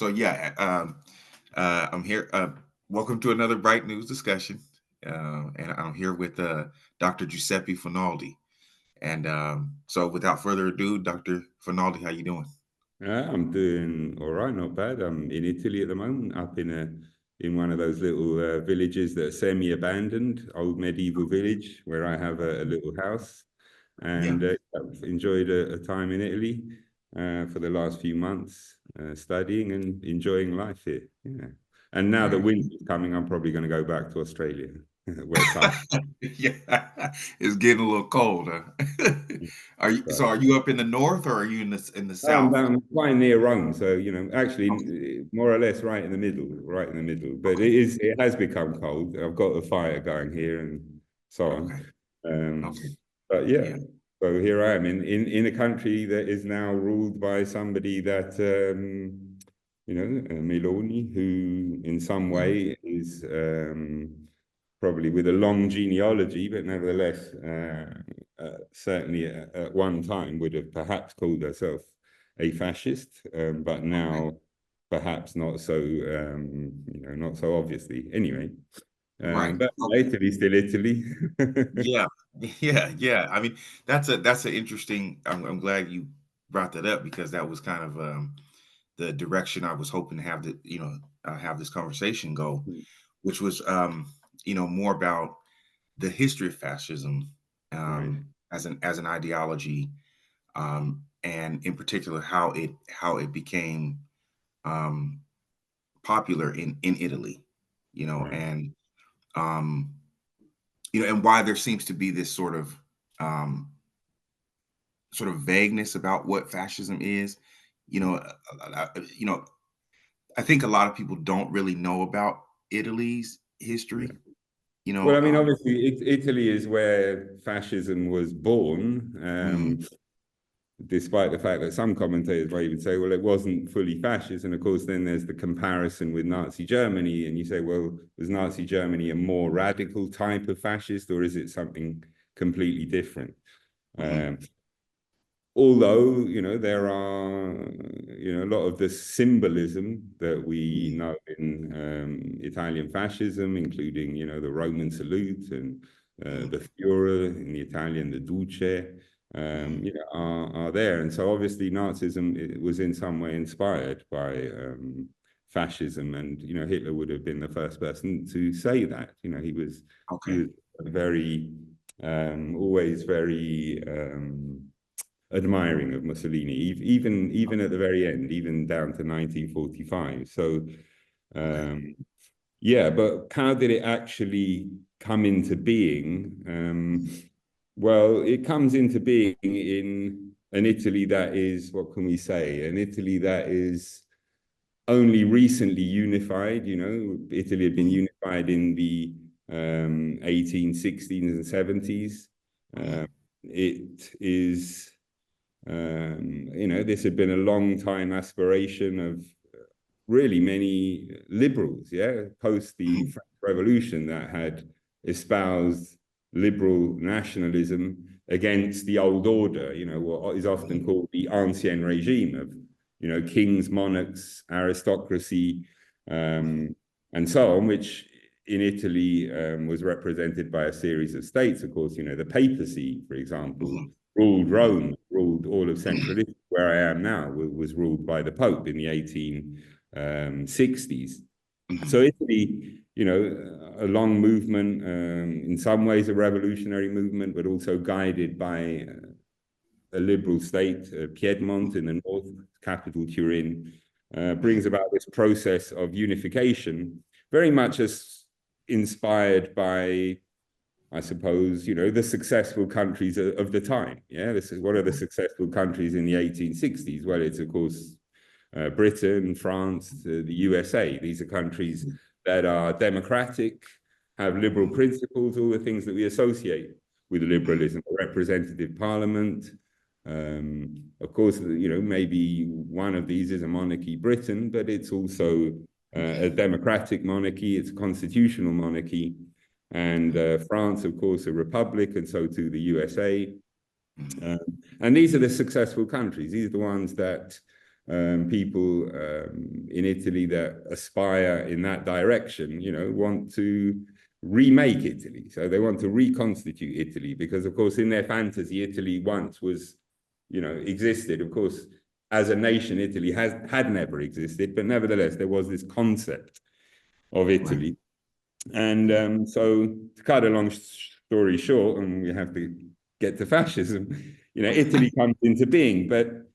So yeah, I'm here. Welcome to another Bright News discussion, and I'm here with Dr. Giusepe Finaldi. And so, without further ado, Dr. Finaldi, how you doing? I'm doing all right, not bad. I'm in Italy at the moment, up in one of those little villages that are semi-abandoned, old medieval village where I have a little house, Yeah, and I've enjoyed a time in Italy for the last few months, studying and enjoying life here. Yeah, and now that very. winter's coming, I'm probably going to go back to Australia, where summer. Yeah, it's getting a little cold. Huh? Are you So, so? Are you up in the north or are you in the south? I'm quite near Rome, so Okay, actually more or less right in the middle, right in the middle. But okay, it has become cold. I've got a fire going here and so on. okay, Um, okay. but yeah, Yeah, so here I am in a country that is now ruled by somebody that Meloni, who in some yeah, way is probably with a long genealogy, but nevertheless, certainly at one time would have perhaps called herself a fascist, but okay. now perhaps not so, not so obviously. Anyway, Right. but Okay. Italy's still Italy. Yeah, yeah. I mean, that's an interesting. I'm glad you brought that up because that was kind of the direction I was hoping to have have this conversation go, which was more about the history of fascism Right, as an ideology, and in particular how it became um, popular in Italy, right, and um, and why there seems to be this um, sort of vagueness about what fascism is. You know, you know, I think a lot of people don't really know about Italy's yeah. history. Well, I mean, obviously, Italy is where fascism was born. Mhm, Despite the fact that some commentators might even say, well, it wasn't fully fascist. And of course, then there's the comparison with Nazi Germany. And you say, well, was Nazi Germany a more radical type of fascist, or is it something completely different? mhm, Um, Although, there are, a lot of the symbolism that we mhm, know in Italian fascism, including, the Roman salute and mhm, the Führer in the Italian, the Duce, mhm. are there. And so obviously Nazism was in some way inspired by fascism. And, Hitler would have been the first person to say that. He Okay. was very, always very, admiring of Mussolini, even at the very end, even down to 1945. So Okay. yeah, but how did it actually come into being? Mhm, Well, it comes into being in an Italy that is, what can we say? An Italy that is only recently unified. Italy had been mhm, unified in the 1860s and 70s. mhm, It is this had been a long time aspiration of really many liberals, yeah, post the mhm, French Revolution that had espoused liberal nationalism against the old order, what is often mhm, called the ancien regime of, kings, monarchs, aristocracy, mhm, um, and so on, which in Italy was represented by a series of states. Of course, the papacy, for example, mhm, ruled mhm, Rome, ruled all of Central Italy, where I am now, was ruled by the Pope in the 1860s. mhm, So Italy, a long movement, in some ways a revolutionary movement, but also guided by a liberal state, Piedmont in the north, capital Turin, mhm, brings about this process of unification, very much as inspired by, I suppose, the successful countries of the time. Yeah, this is one of the mhm, successful countries in the 1860s. Well, it's, of course, Britain, France, the USA. These are countries mhm, that are democratic, have liberal mhm, principles, all the things that we associate with mhm, liberalism, a representative parliament. Of course, maybe one of these is a monarchy, Britain, but it's also a democratic monarchy, it's a constitutional monarchy. And mhm, France, of course, a republic, and so too the USA. mhm, Um, and these are the successful countries. These are the ones that people in Italy that aspire in that direction, want to remake Italy. So they want to reconstitute Italy because, of course, in their fantasy, Italy once was, existed. Of course, as a nation, Italy had never existed, but nevertheless, there was this concept of Italy. And so, to cut a long story short, and we have to get to fascism, Italy comes into being. But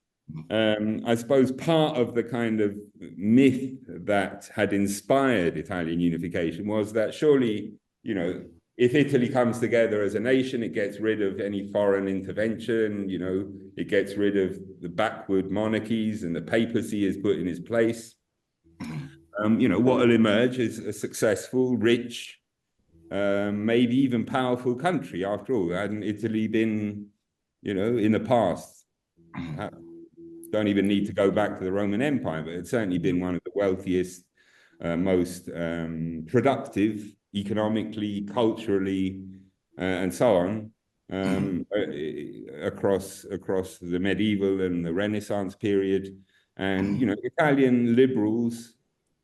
I suppose part of the kind of myth that had inspired Italian unification was that surely, if Italy comes together as a nation, it gets rid of any foreign intervention, it gets rid of the backward monarchies and the papacy is put in its place. What will emerge is a successful, rich, maybe even powerful country. After all, hadn't Italy been, in the past, don't even need to go back to the Roman Empire, but it's certainly been one of the wealthiest, most productive economically, culturally, and so on, across the medieval and the Renaissance period. And Italian liberals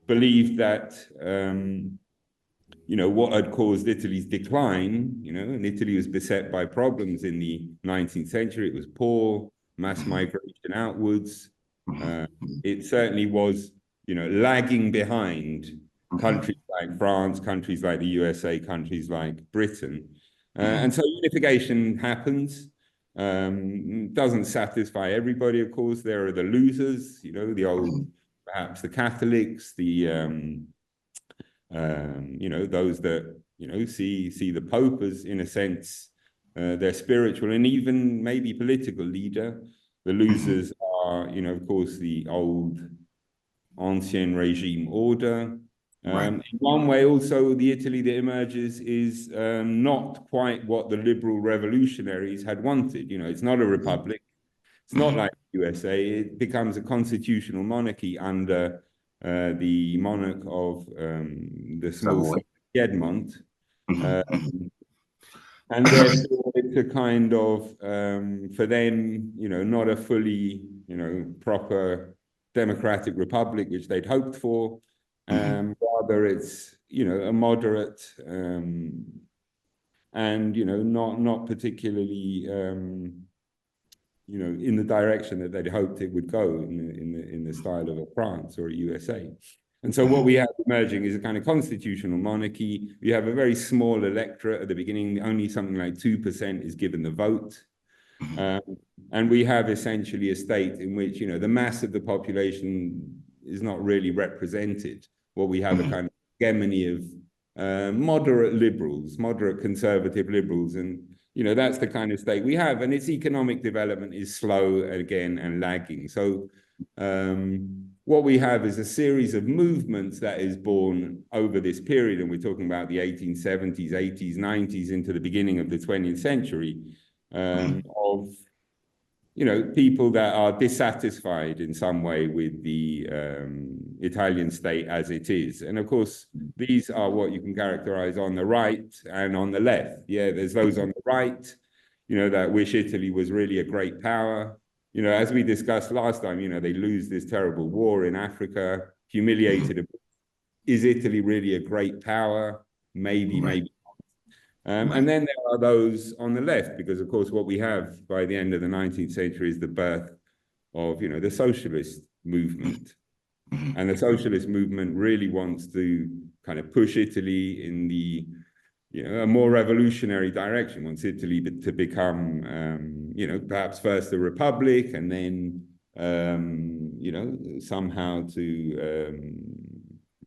believed that what had caused Italy's decline, and Italy was beset by problems in the 19th century. It was poor, mass migration outwards. It certainly was, lagging behind countries like France, countries like the USA, countries like Britain. And so unification happens. Doesn't satisfy everybody, of course. There are the losers, the old, perhaps the Catholics, those that see the Pope as, in a sense, their spiritual and even maybe political leader. The losers are, of course, the old ancien regime order. In one way, also, the Italy that emerges is not quite what the liberal revolutionaries had wanted. It's not a republic. It's not like the USA. It becomes a constitutional monarchy under the monarch of the small state Piedmont. And therefore, it's a kind of, for them, not a fully, proper democratic republic, which they'd hoped for. Rather, it's, a moderate and, not particularly, in the direction that they'd hoped it would go in the style of a France or a USA. And so what we have emerging is a kind of constitutional monarchy. You have a very small electorate at the beginning. Only something like 2% is given the vote. And we have essentially a state in which, the mass of the population is not really represented. What we have a kind of hegemony of moderate liberals, moderate conservative liberals. And, that's the kind of state we have. And its economic development is slow again and lagging. So what we have is a series of movements that is born over this period, and we're talking about the 1870s, 80s, 90s into the beginning of the 20th century, of people that are dissatisfied in some way with the Italian state as it is. And of course, these are what you can characterize on the right and on the left. Yeah, there's those on the right, that wish Italy was really a great power. As we discussed last time, they lose this terrible war in Africa, humiliated. Is Italy really a great power? Maybe, maybe. And then there are those on the left, because, of course, what we have by the end of the 19th century is the birth of, the socialist movement. And the socialist movement really wants to kind of push Italy in the, a more revolutionary direction, wants Italy to become, perhaps first a republic and then, somehow to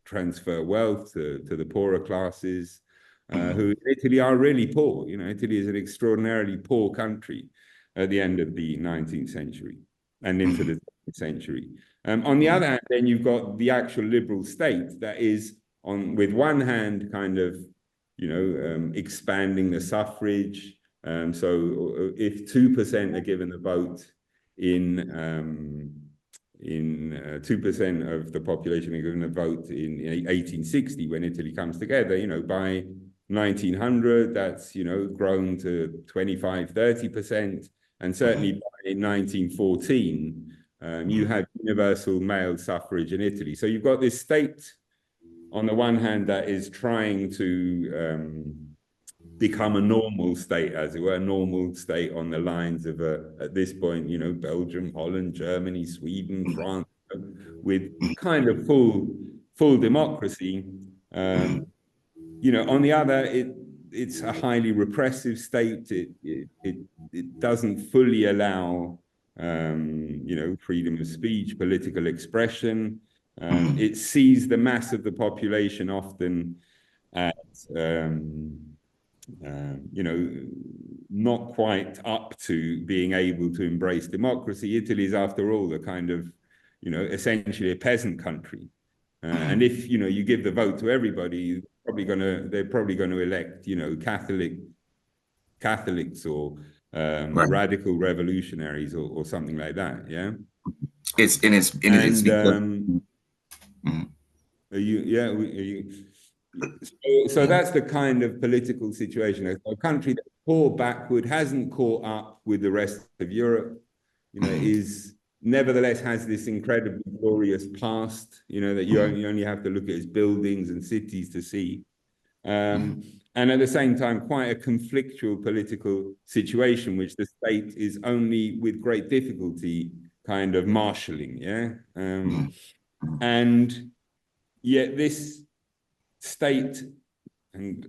transfer wealth to the poorer classes, who in Italy are really poor. Italy is an extraordinarily poor country at the end of the 19th century and into the 20th century. On the other hand, then you've got the actual liberal state that is with one hand kind of, expanding the suffrage. So if 2% are given the vote in 2% of the population are given a vote in 1860 when Italy comes together, by 1900, that's, grown to 25, 30%. And certainly by 1914, You had universal male suffrage in Italy. So you've got this state, on the one hand, that is trying to become a normal state, as it were, a normal state on the lines of, at this point, you know, Belgium, Holland, Germany, Sweden, France, with kind of full democracy. You know, on the other, it's a highly repressive state. It doesn't fully allow, you know, freedom of speech, political expression. It sees the mass of the population often as, you know, not quite up to being able to embrace democracy. Italy is, after all, a kind of, you know, essentially a peasant country. And if, you know, you give the vote to everybody, they're probably going to elect, you know, Catholics or Right. radical revolutionaries or something like that. Yeah. It's because. Mhm. Are you, yeah, are you, so that's the kind of political situation. A country that's poor backward, hasn't caught up with the rest of Europe, you know, is nevertheless has this incredibly glorious past, you know, that you only have to look at its buildings and cities to see. And at the same time, quite a conflictual political situation, which the state is only with great difficulty kind of marshalling. Yeah. And yet this state and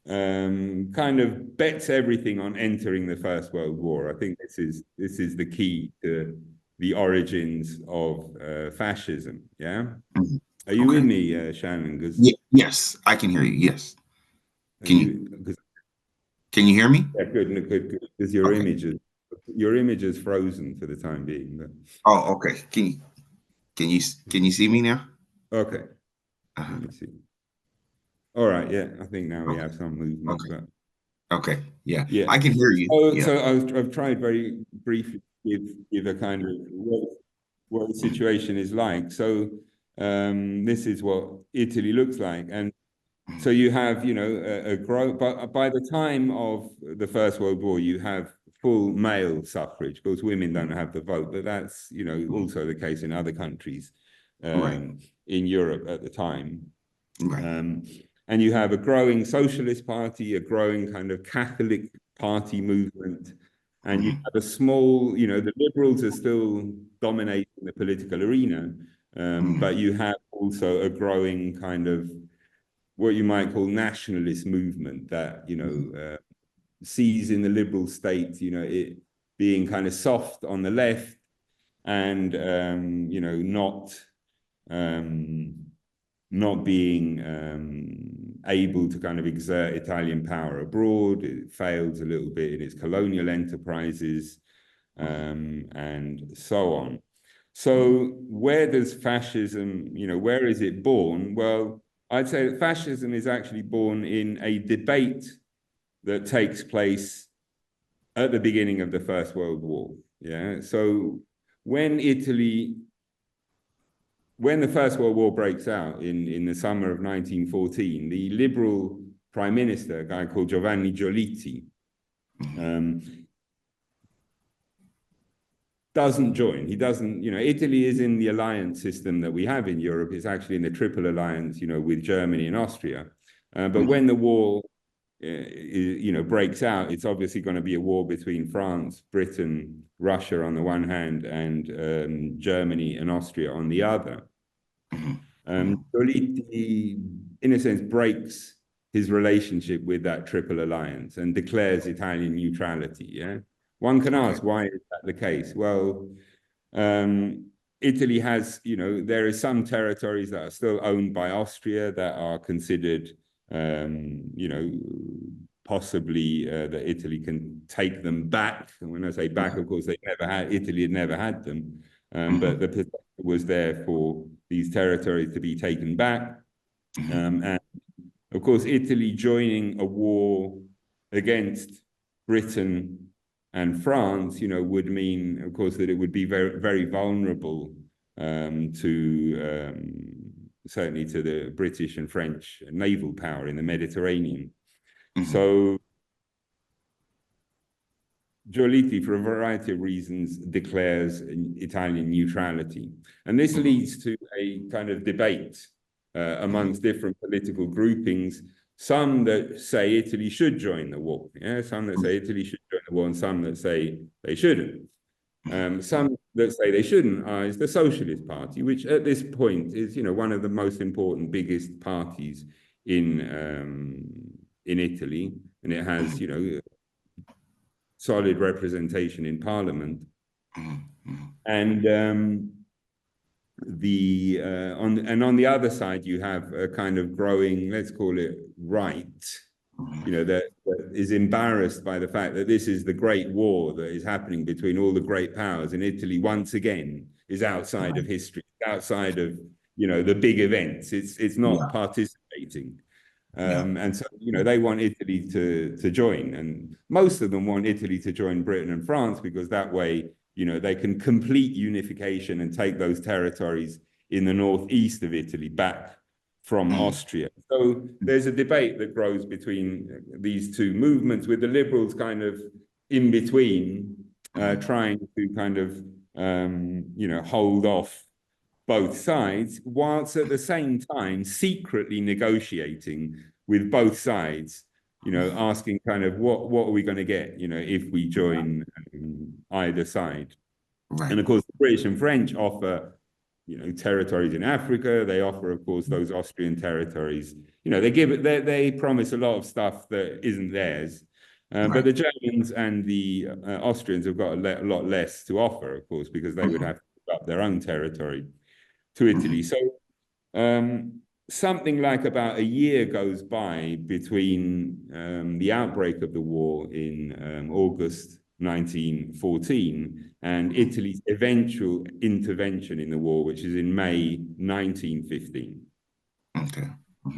kind of bets everything on entering the First World War. I think this is the key to the origins of fascism. Yeah, are you Okay. with me, Shannon? Because Yes, I can hear you. Yes. are Can you you? Cause, can you hear me? yeah, good, good. Because Okay. your image is frozen for the time being. But, Oh, okay. Can you see me now? okay, let Uh-huh. me see. All right, yeah, I think now we Okay. have some movement, Okay. but Okay. Yeah, yeah. I can hear you. Yeah. So I've tried very briefly to give a kind of what the situation is like. So this is what Italy looks like, and so you have, you know, a growth. But by the time of the First World War, you have full male suffrage. Of course, women don't have the vote, but that's, you know, also the case in other countries Right. in Europe at the time. Right. And you have a growing socialist party, a growing kind of Catholic party movement, and you have a small, you know, the liberals are still dominating the political arena, but you have also a growing kind of what you might call nationalist movement that, you know, sees in the liberal state, you know, it being kind of soft on the left and, you know, um, not being able to kind of exert Italian power abroad. It fails a little bit in its colonial enterprises and so on. So where does fascism, you know, where is it born? Well, I'd say that fascism is actually born in a debate that takes place at the beginning of the First World War. Yeah. So when Italy when the First World War breaks out in the summer of 1914, the Liberal Prime Minister, a guy called Giovanni Giolitti, um, doesn't join. He doesn't, you know, Italy is in the alliance system that we have in Europe. It's actually in the Triple Alliance, you know, with Germany and Austria. But when the war, you know, breaks out, it's obviously going to be a war between France, Britain, Russia on the one hand, and Germany and Austria on the other. Giolitti, in a sense, breaks his relationship with that Triple Alliance and declares Italian neutrality. Yeah, one can ask, why is that the case? Well, Italy has, you know, there is some territories that are still owned by Austria that are considered, you know, possibly that Italy can take them back. And when I say back, of course, Italy had never had them, but the perspective was there for these territories to be taken back. And of course, Italy joining a war against Britain and France, you know, would mean, of course, that it would be very, very vulnerable to certainly to the British and French naval power in the Mediterranean. So Giolitti, for a variety of reasons, declares Italian neutrality. And this leads to a kind of debate amongst different political groupings, some that say Italy should join the war, some that say Italy should join the war, and some that say they shouldn't. Some that say they shouldn't is the Socialist Party, which at this point is, one of the most important, biggest parties in Italy, and it has, solid representation in Parliament. And on the other side, you have a kind of growing, let's call it right, that is embarrassed by the fact that this is the great war that is happening between all the great powers, and Italy once again is outside of history, outside of the big events. It's not participating. And so, they want Italy to join, and most of them want Italy to join Britain and France, because that way, they can complete unification and take those territories in the northeast of Italy back from Austria. So there's a debate that grows between these two movements, with the liberals kind of in between, trying to kind of, hold off both sides, whilst at the same time secretly negotiating with both sides, asking kind of what are we going to get, if we join either side. Right. And of course, the British and French offer, territories in Africa. They offer, of course, those Austrian territories. They promise a lot of stuff that isn't theirs. Right. But the Germans and the Austrians have got a lot less to offer, of course, because they would have to give up their own territory to Italy. So something like about a year goes by between the outbreak of the war in August 1914 and Italy's eventual intervention in the war, which is in May 1915. Okay.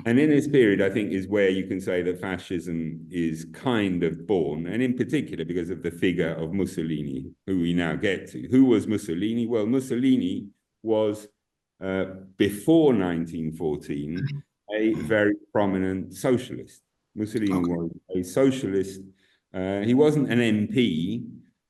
And in this period, I think, is where you can say that fascism is kind of born, and in particular because of the figure of Mussolini, who we now get to. Who was Mussolini? Well, Mussolini was, before 1914, a very prominent socialist. Mussolini was a socialist. He wasn't an MP,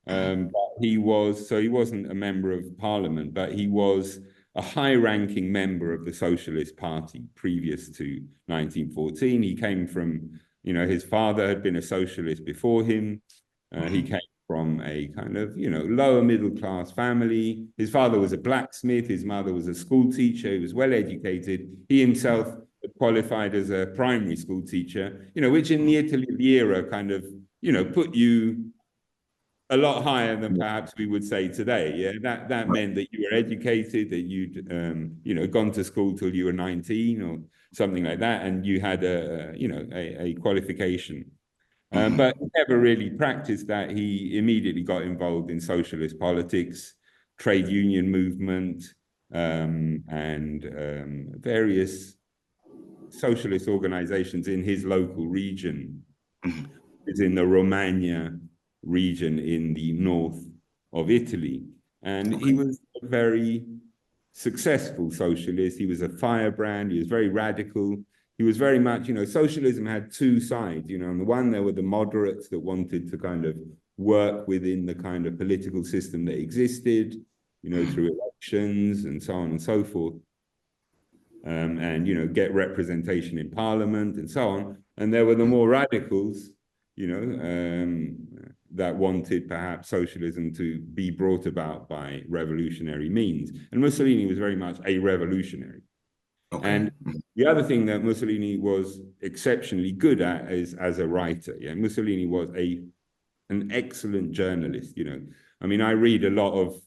but he wasn't a member of parliament, but he was a high-ranking member of the Socialist Party previous to 1914. He came from, his father had been a socialist before him. He came from a kind of, lower middle-class family. His father was a blacksmith. His mother was a school teacher. He was well-educated. He himself qualified as a primary school teacher, which in the Italy of the era kind of, put you a lot higher than perhaps we would say today. Yeah, that meant that you were educated, that you'd gone to school till you were 19 or something like that, and you had a qualification. But he never really practiced that. He immediately got involved in socialist politics, trade union movement, and various socialist organizations in his local region. It's in the Romagna region in the north of Italy. And he was a very successful socialist. He was a firebrand. He was very radical. He was very much, socialism had two sides. On the one, there were the moderates that wanted to kind of work within the kind of political system that existed, through elections and so on and so forth. And, get representation in parliament and so on. And there were the more radicals, that wanted perhaps socialism to be brought about by revolutionary means. And Mussolini was very much a revolutionary. And the other thing that Mussolini was exceptionally good at is as a writer. Yeah, Mussolini was an excellent journalist. I mean, I read a lot of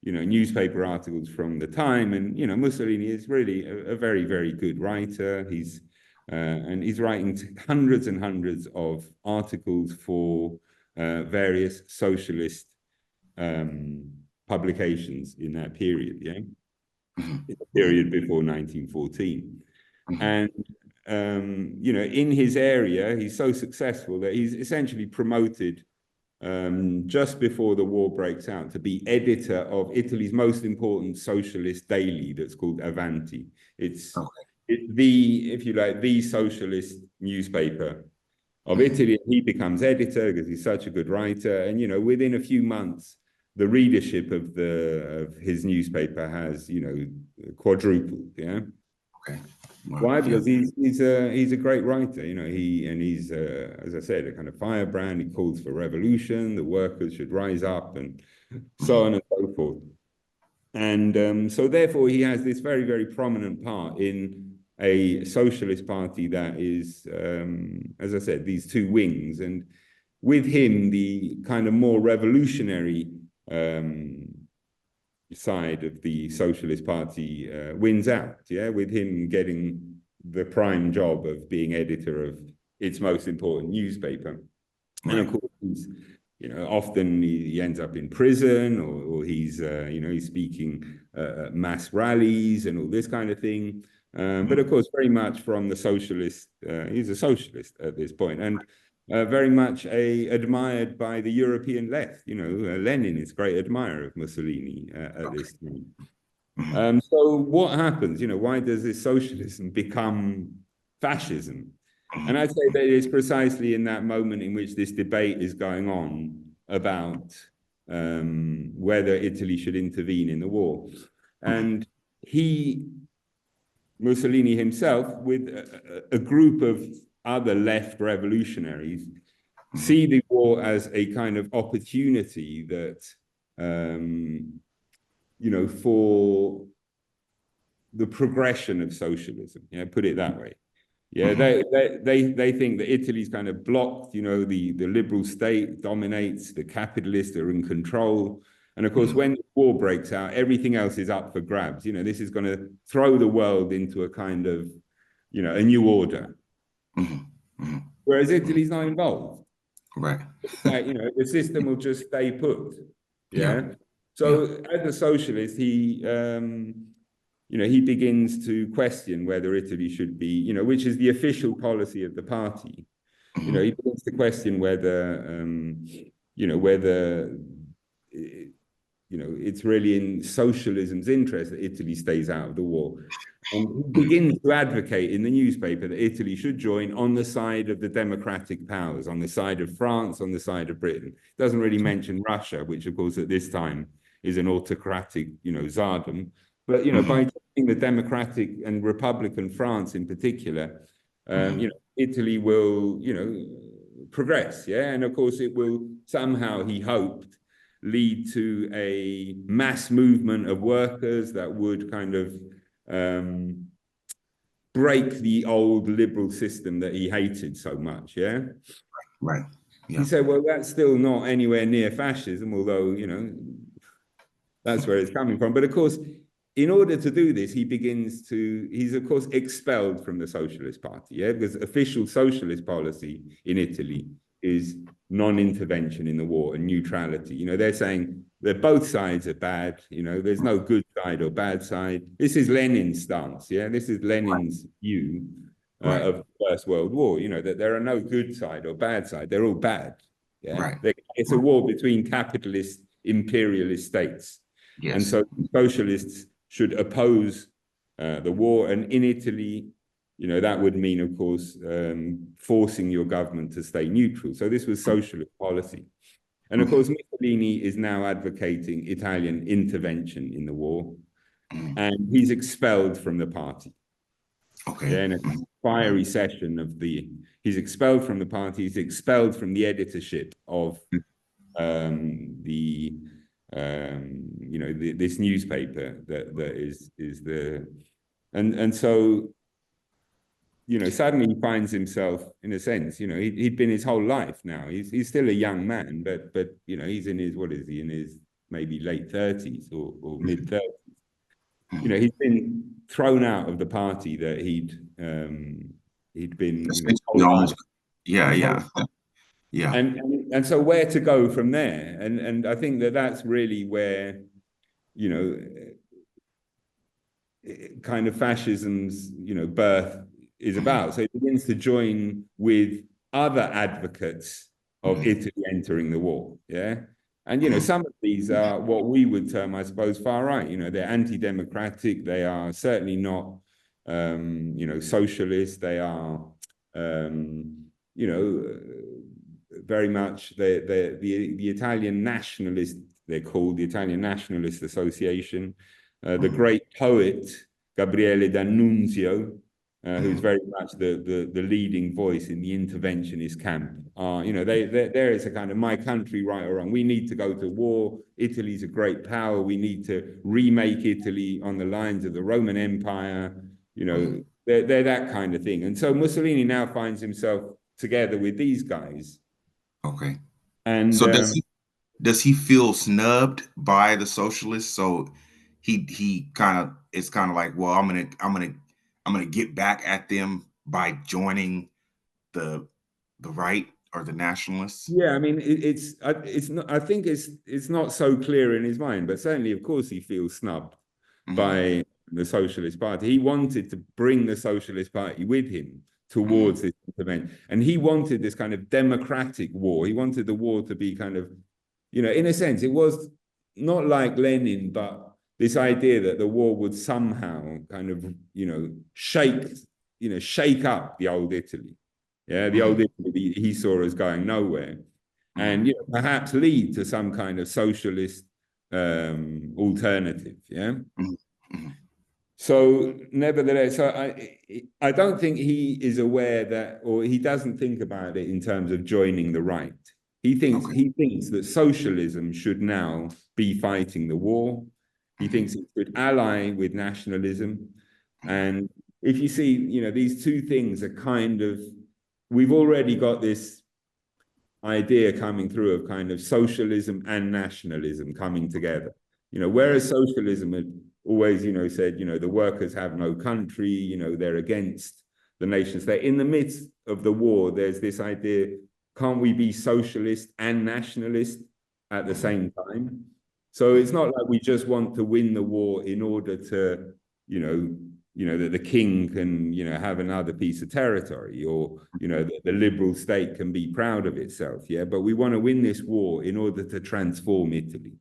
newspaper articles from the time, and Mussolini is really a very, very good writer. And he's writing hundreds and hundreds of articles for various socialist publications in that period, in the period before 1914. And, in his area, he's so successful that he's essentially promoted just before the war breaks out to be editor of Italy's most important socialist daily that's called Avanti. It's if you like, the socialist newspaper of Italy. He becomes editor because he's such a good writer. And, within a few months, the readership of his newspaper has, quadrupled. Yeah. Okay. Wow. Why? Yeah. Because he's a great writer. He's as I said, a kind of firebrand. He calls for revolution. The workers should rise up, and so on and so forth. And so therefore he has this very, very prominent part in a socialist party that is, as I said, these two wings. And with him, the kind of more revolutionary side of the Socialist Party wins out, yeah, with him getting the prime job of being editor of its most important newspaper. And Right. of course, often he ends up in prison, or he's, he's speaking at mass rallies and all this kind of thing. But of course, very much from the socialist, he's a socialist at this point, and very much admired by the European left. Lenin is a great admirer of Mussolini at this time. So what happens? Why does this socialism become fascism? And I'd say that it's precisely in that moment in which this debate is going on about whether Italy should intervene in the war. And Mussolini himself, with a group of other left revolutionaries, see the war as a kind of opportunity that, for the progression of socialism, put it that way. Yeah, they think that Italy's kind of blocked, the liberal state dominates, the capitalists are in control. And of course, when the war breaks out, everything else is up for grabs. This is going to throw the world into a kind of, a new order. Whereas Italy's not involved. Right. Like, the system will just stay put. Yeah. Yeah. So as a socialist, he begins to question whether Italy should be, which is the official policy of the party. He begins to question whether, whether, it's really in socialism's interest that Italy stays out of the war. And he begins to advocate in the newspaper that Italy should join on the side of the democratic powers, on the side of France, on the side of Britain. Doesn't really mention Russia, which of course at this time is an autocratic, czardom. But, by taking the democratic and republican France in particular, Italy will, progress. Yeah. And of course it will somehow, he hoped, lead to a mass movement of workers that would kind of break the old liberal system that he hated so much. Yeah. Right. Yeah. He said, well, that's still not anywhere near fascism, although, that's where it's coming from. But of course, in order to do this, he's of course expelled from the Socialist Party, yeah, because official socialist policy in Italy is non-intervention in the war and neutrality. They're saying that both sides are bad. There's no good side or bad side. This is Lenin's stance. Yeah, this is Lenin's view of the First World War. That there are no good side or bad side. They're all bad. Yeah, Right. It's a war between capitalist imperialist states. Yes. And so socialists should oppose the war. And in Italy, that would mean, of course, forcing your government to stay neutral. So this was socialist policy. And of course, Mussolini is now advocating Italian intervention in the war. And he's expelled from the party. Okay. Yeah, in a fiery session he's expelled from the party, he's expelled from the editorship of this newspaper that is the, and so, suddenly he finds himself, in a sense, he'd been his whole life now. He's still a young man, but he's in his, what is he, in his maybe late 30s or mid 30s. He's been thrown out of the party that he'd been, almost, yeah. And so where to go from there? And I think that's really where, kind of fascism's, birth is about. So it begins to join with other advocates of Italy entering the war. Yeah. And, some of these are what we would term, I suppose, far right. They're anti-democratic. They are certainly not, socialist. They are, you know, very much the Italian nationalist, they're called the Italian Nationalist Association, the great poet Gabriele D'Annunzio, who's very much the leading voice in the interventionist camp. You know, there is a kind of my country, right or wrong. We need to go to war. Italy's a great power. We need to remake Italy on the lines of the Roman Empire. You know, they're that kind of thing. And so Mussolini now finds himself together with these guys. Okay. And So does he feel snubbed by the socialists? So he kind of it's kind of like, well, I'm gonna get back at them by joining the the right or the nationalists. yeah, I mean, it's not. I think it's not so clear in his mind, but certainly, of course, he feels snubbed Hmm. by the Socialist Party. He wanted to bring the Socialist Party with him Hmm. towards this event, and he wanted this kind of democratic war. He wanted the war to be kind of, you know, in a sense, it was not like Lenin, but this idea that the war would somehow kind of, shake up the old Italy. Yeah, the old Hmm. Italy he saw as going nowhere, and Hmm. perhaps lead to some kind of socialist alternative. Yeah. Hmm. Hmm. So, nevertheless, I don't think he is aware that, or he doesn't think about it in terms of joining the right. Okay. He thinks that socialism should now be fighting the war. He Hmm. thinks it should ally with nationalism, Hmm. and if you see, these two things are kind of, we've already got this idea coming through of kind of socialism and nationalism coming together. Hmm. Whereas socialism had always, said, the workers have no country, they're against the nation state. In the midst of the war, there's this idea, can't we be socialist and nationalist at the Hmm. same time? So it's Hmm. not like we just want to win the war in order to, you know, that the king can, have another piece of territory, or, that the liberal state can be proud of itself. Yeah. But we want to win this war in order to transform Italy.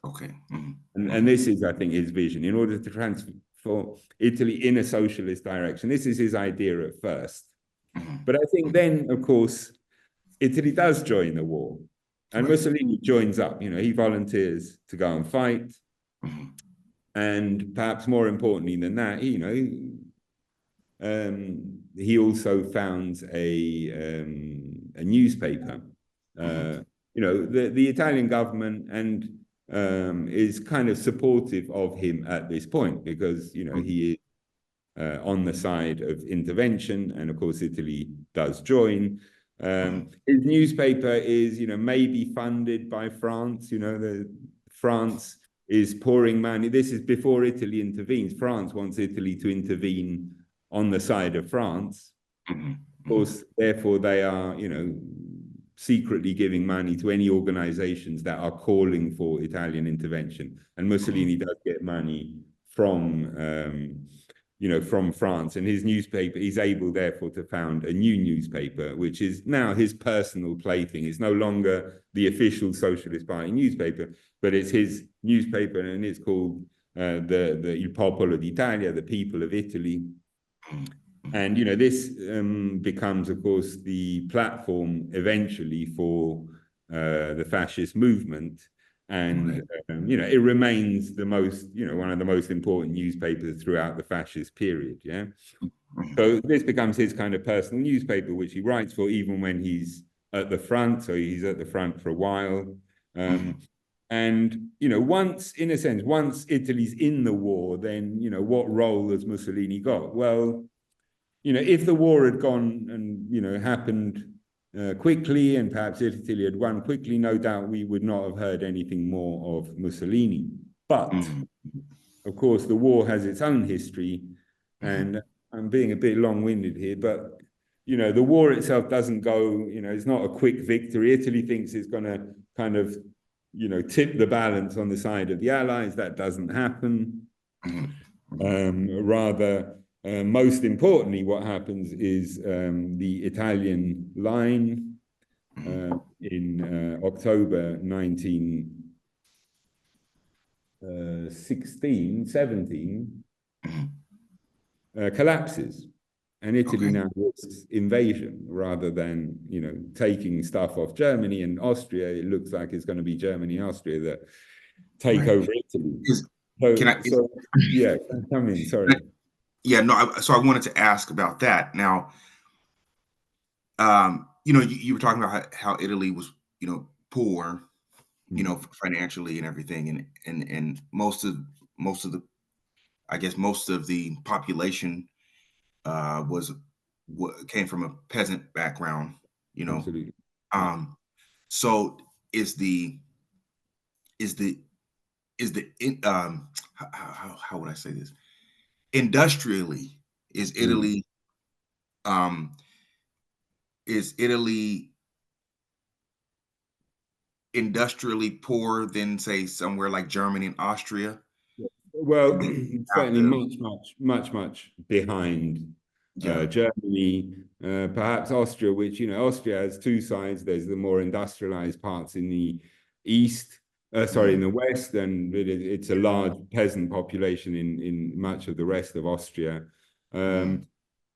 Okay. Hmm. And Hmm. this is, I think, his vision in order to transform Italy in a socialist direction. This is his idea at first. Hmm. But I think then, of course, Italy does join the war, and Right. Mussolini joins up. He volunteers to go and fight. Hmm. And perhaps more importantly than that, he also founds a newspaper. Hmm. The Italian government and is kind of supportive of him at this point, because he is on the side of intervention, and of course Italy does join. Hmm. His newspaper is, maybe funded by France. The France is pouring money. This is before Italy intervenes. France wants Italy to intervene on the side of France. Hmm. Of course, therefore, they are, secretly giving money to any organizations that are calling for Italian intervention. And Hmm. Mussolini does get money from, from France, and his newspaper, he's able therefore to found a new newspaper, which is now his personal plaything. It's no longer the official Socialist Party newspaper, but it's his newspaper, and it's called the Il Popolo d'Italia, the people of Italy. Hmm. And this becomes, of course, the platform eventually for the fascist movement, and Okay. it remains the most, one of the most important newspapers throughout the fascist period. Yeah. Hmm. So this becomes his kind of personal newspaper, which he writes for even when he's at the front. So he's at the front for a while. Hmm. And once, in a sense, once Italy's in the war, then what role has Mussolini got? Well, if the war had gone and happened quickly, and perhaps Italy had won quickly, no doubt we would not have heard anything more of Mussolini. But Hmm. of course, the war has its own history, Hmm. and I'm being a bit long-winded here, but the war itself doesn't go. It's not a quick victory. Italy thinks it's going to kind of tip the balance on the side of the Allies. That doesn't happen. Rather, most importantly, what happens is the Italian line in October 1916, 17 collapses. And Italy Okay. now was invasion rather than, taking stuff off Germany and Austria. It looks like it's going to be Germany and Austria that take Right. over Italy. Is can So, I? so yeah, come in. Can Sorry. I- yeah. No. So I wanted to ask about that. Now, you were talking about how Italy was, poor, Mm, financially and everything, and most of the, I guess, most of the population was came from a peasant background. You know, absolutely. Yeah. um, so is the is the is the how would I say this? Industrially, is Mm. Italy um is Italy industrially poorer than, say, somewhere like Germany and Austria, Well, and they have certainly the much behind yeah. Germany, perhaps Austria, which, Austria has two sides. There's the more industrialized parts in the east, sorry, in Mhm, the west, and it's a large peasant population in much of the rest of Austria. mhm, Um,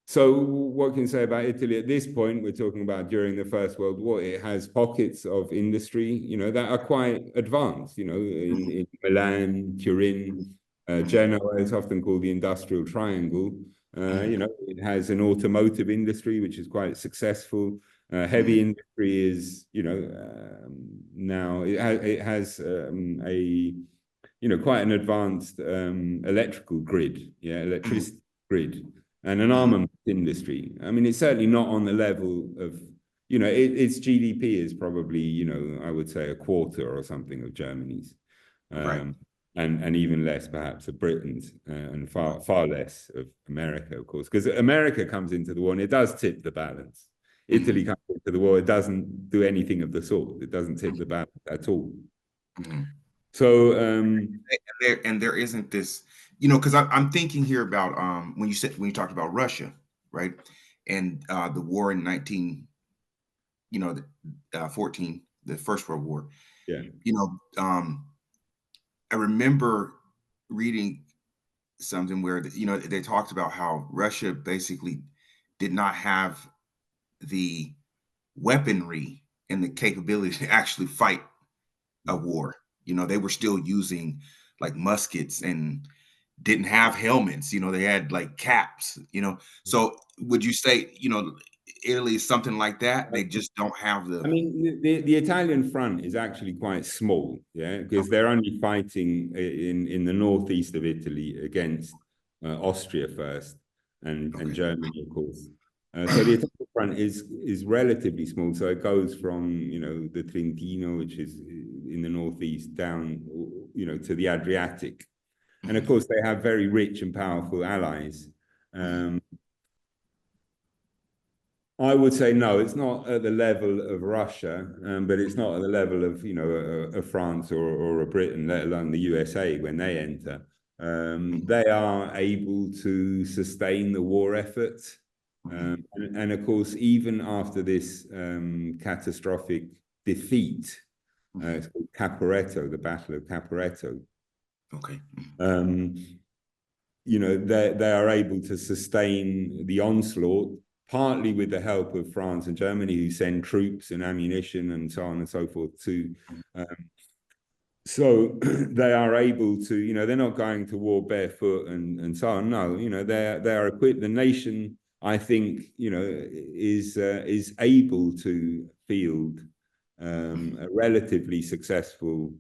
so what can you say about Italy at this point? We're talking about during the First World War. It has pockets of industry, that are quite advanced, mhm, in Milan, Turin, mhm, Genoa is often called the Industrial Triangle. mhm, It has an automotive industry, which is quite successful. Heavy mhm, industry is, now it has a quite an advanced electrical grid, mhm, electricity grid, and an mhm. armament industry. I mean, it's certainly not on the level of, its GDP is probably, I would say a quarter or something of Germany's, Right, um, and even less perhaps of Britain's, and right. far less of America, of course, because America comes into the war and it does tip the balance. Italy Mhm, comes into the war, it doesn't do anything of the sort. It doesn't tip the balance at all. mhm. So, And there isn't this, because I'm thinking here about when you talked about Russia, right, and the war in 14, the First World War. yeah. You know, I remember reading something where they talked about how Russia basically did not have the weaponry and the capability to actually fight a war. They were still using like muskets and didn't have helmets. They had like caps. So would you say, Italy is something like that? They just don't have I the mean, the Italian front is actually quite small, yeah, because okay, they're only fighting in the northeast of Italy against Austria first, and okay. Germany, of course. So the Italian front is relatively small. So it goes from, the Trentino, which is in the northeast, down, to the Adriatic, and of Mhm, course they have very rich and powerful allies. mhm, Um, I would say no, it's not at the level of Russia, but it's not at the level of, a France or a Britain, let alone the USA when they enter. mhm, They are able to sustain the war effort, mhm, and of course, even after this catastrophic defeat, mhm. it's called Caporetto, the Battle of Caporetto. Okay. Mhm, Um, they are able to sustain the onslaught, partly with the help of France and Germany, who send troops and ammunition and so on and so forth to. Um, so they are able to, they're not going to war barefoot and so on. No, they are equipped. The nation, I think, is able to field mhm, a relatively successful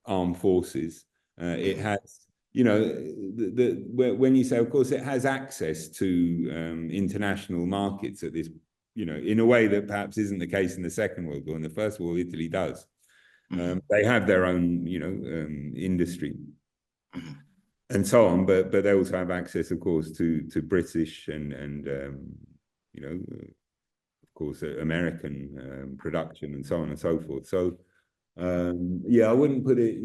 armed forces. It mhm, has, when you say, of course, it has access to international markets at this, in a way that perhaps isn't the case in the Second World War. In the First World War, Italy does. mhm, They have their own, industry mhm, and so on, but they also have access, of course, to British and of course, American production and so on and so forth. So mhm, yeah, I wouldn't put it.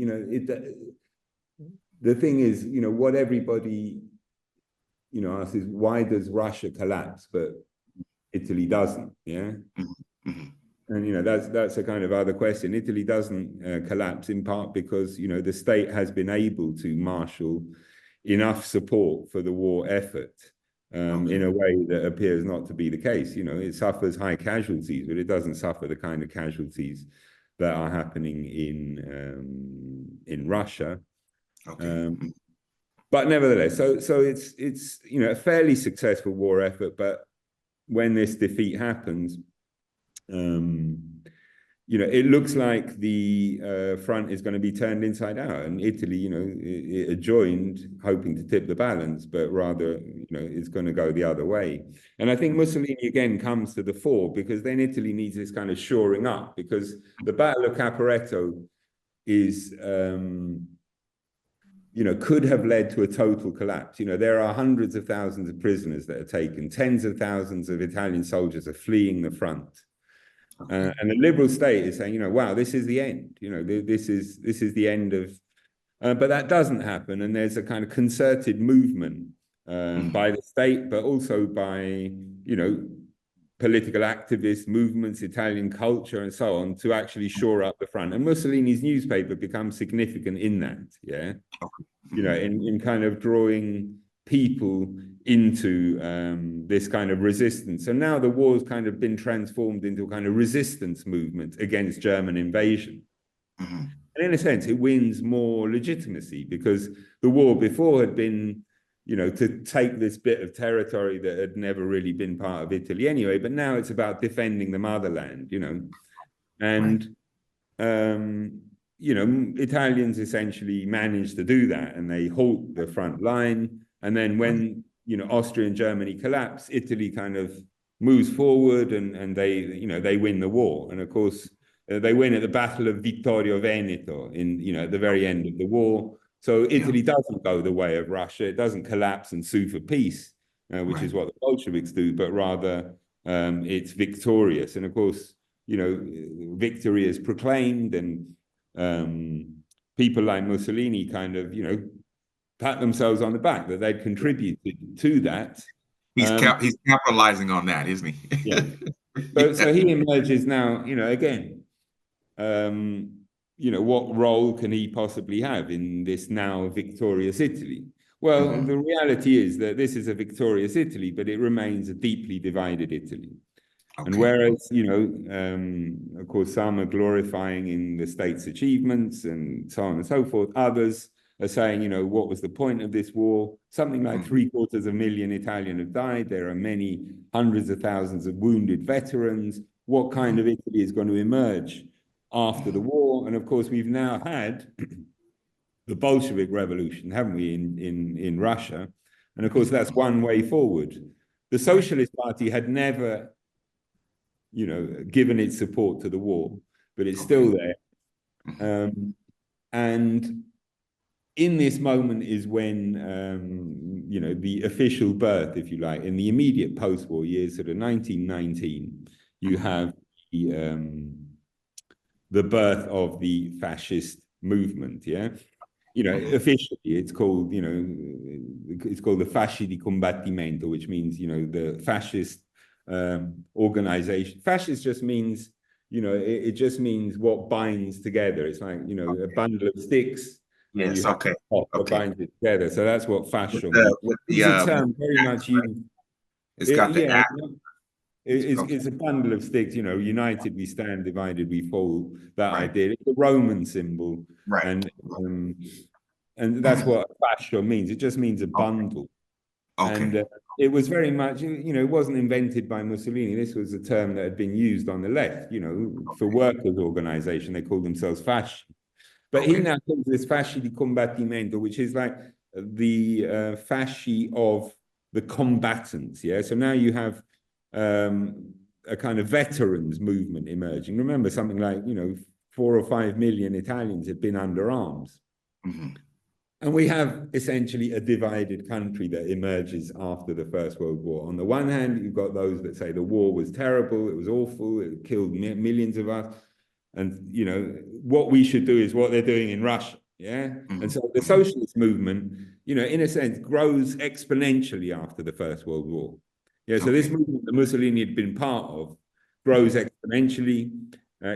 The thing is, what everybody asks is why does Russia collapse, but Italy doesn't? Yeah. mhm, mhm, And that's a kind of other question. Italy doesn't collapse in part because the state has been able to marshal enough support for the war effort, Okay. in a way that appears not to be the case. You know, it suffers high casualties, but it doesn't suffer the kind of casualties that are happening in Russia. Okay. Um, but nevertheless, so it's you know a fairly successful war effort. But when this defeat happens, you know, it looks like the front is going to be turned inside out, and Italy, you know, it joined, hoping to tip the balance, but rather, you know, it's going to go the other way. And I think Mussolini again comes to the fore because then Italy needs this kind of shoring up because the Battle of Caporetto is. You know, could have led to a total collapse. You know, there are hundreds of thousands of prisoners that are taken, tens of thousands of Italian soldiers are fleeing the front. Okay. And the liberal state is saying, you know, wow, this is the end. You know, this is the end of. But that doesn't happen, and there's a kind of concerted movement by the state, but also by you know political activists, movements, Italian culture, and so on, to actually shore up the front. And Mussolini's newspaper becomes significant in that. Yeah, Okay. you know, in kind of drawing people into this kind of resistance. So now the war's kind of been transformed into a kind of resistance movement against German invasion. And in a sense, it wins more legitimacy because the war before had been, you know, to take this bit of territory that had never really been part of Italy anyway. But now it's about defending the motherland, you know, Right. and you know, Italians essentially managed to do that, and they halt the front line. And then when you know Austria and Germany collapse, Italy kind of moves forward, and they you know they win the war. And of course, they win at the Battle of Vittorio Veneto in you know at the very end of the war. So Yeah. Italy doesn't go the way of Russia; it doesn't collapse and sue for peace, which Right. is what the Bolsheviks do, but rather it's victorious. And of course you know, victory is proclaimed, and people like Mussolini kind of, you know, pat themselves on the back that they'd contributed to that. He's capitalizing on that, isn't he? Yeah. Yeah. So he emerges now, you know, again, um, you know, what role can he possibly have in this now victorious Italy? Well, Hmm. the reality is that this is a victorious Italy, but it remains a deeply divided Italy. And Okay. whereas, you know, of course, some are glorifying in the state's achievements and so on and so forth, others are saying, you know, what was the point of this war? Something like 750,000 Italian have died. There are many hundreds of thousands of wounded veterans. What kind of Italy is going to emerge after the war? And of course, we've now had the Bolshevik Revolution, haven't we, in Russia? And of course, that's one way forward. The Right. Socialist Party had never you know, given its support to the war, but it's Okay. still there. And in this moment is when, you know, the official birth, if you like, in the immediate post-war years, sort of 1919, you have the birth of the fascist movement, yeah? You know, officially it's called, you know, it's called the Fasci di Combattimento, which means, you know, the fascist organization. Fascist just means, you know, it just means what binds together. It's like, you know, a bundle of sticks and you Yes. have Okay. a top that Okay. binds it together. So that's what fascio means. With It's a with term the very axe, much right? used. It's got the Yeah, axe. Okay. it's a bundle of sticks, you know, united we stand, divided we fall, that Right. idea. It's a Roman symbol. Right. And um, and that's what fascio means. It just means a Okay. bundle. And Okay. it was very much, you know, it wasn't invented by Mussolini. This was a term that had been used on the left, you know, for workers' organization. They called themselves fasci. But he Okay. now calls this fasci di combattimento, which is like the fasci of the combatants. Yeah. So now you have a kind of veterans movement emerging. Remember, something like, you know, 4 or 5 million Italians had been under arms. Hmm. And we have essentially a divided country that emerges after the First World War. On the one hand, you've got those that say the war was terrible, it was awful, it killed millions of us. And, you know, what we should do is what they're doing in Russia. Yeah. And so the Hmm. socialist movement, you know, in a sense, grows exponentially after the First World War. Yeah. So this Okay. movement that Mussolini had been part of grows exponentially.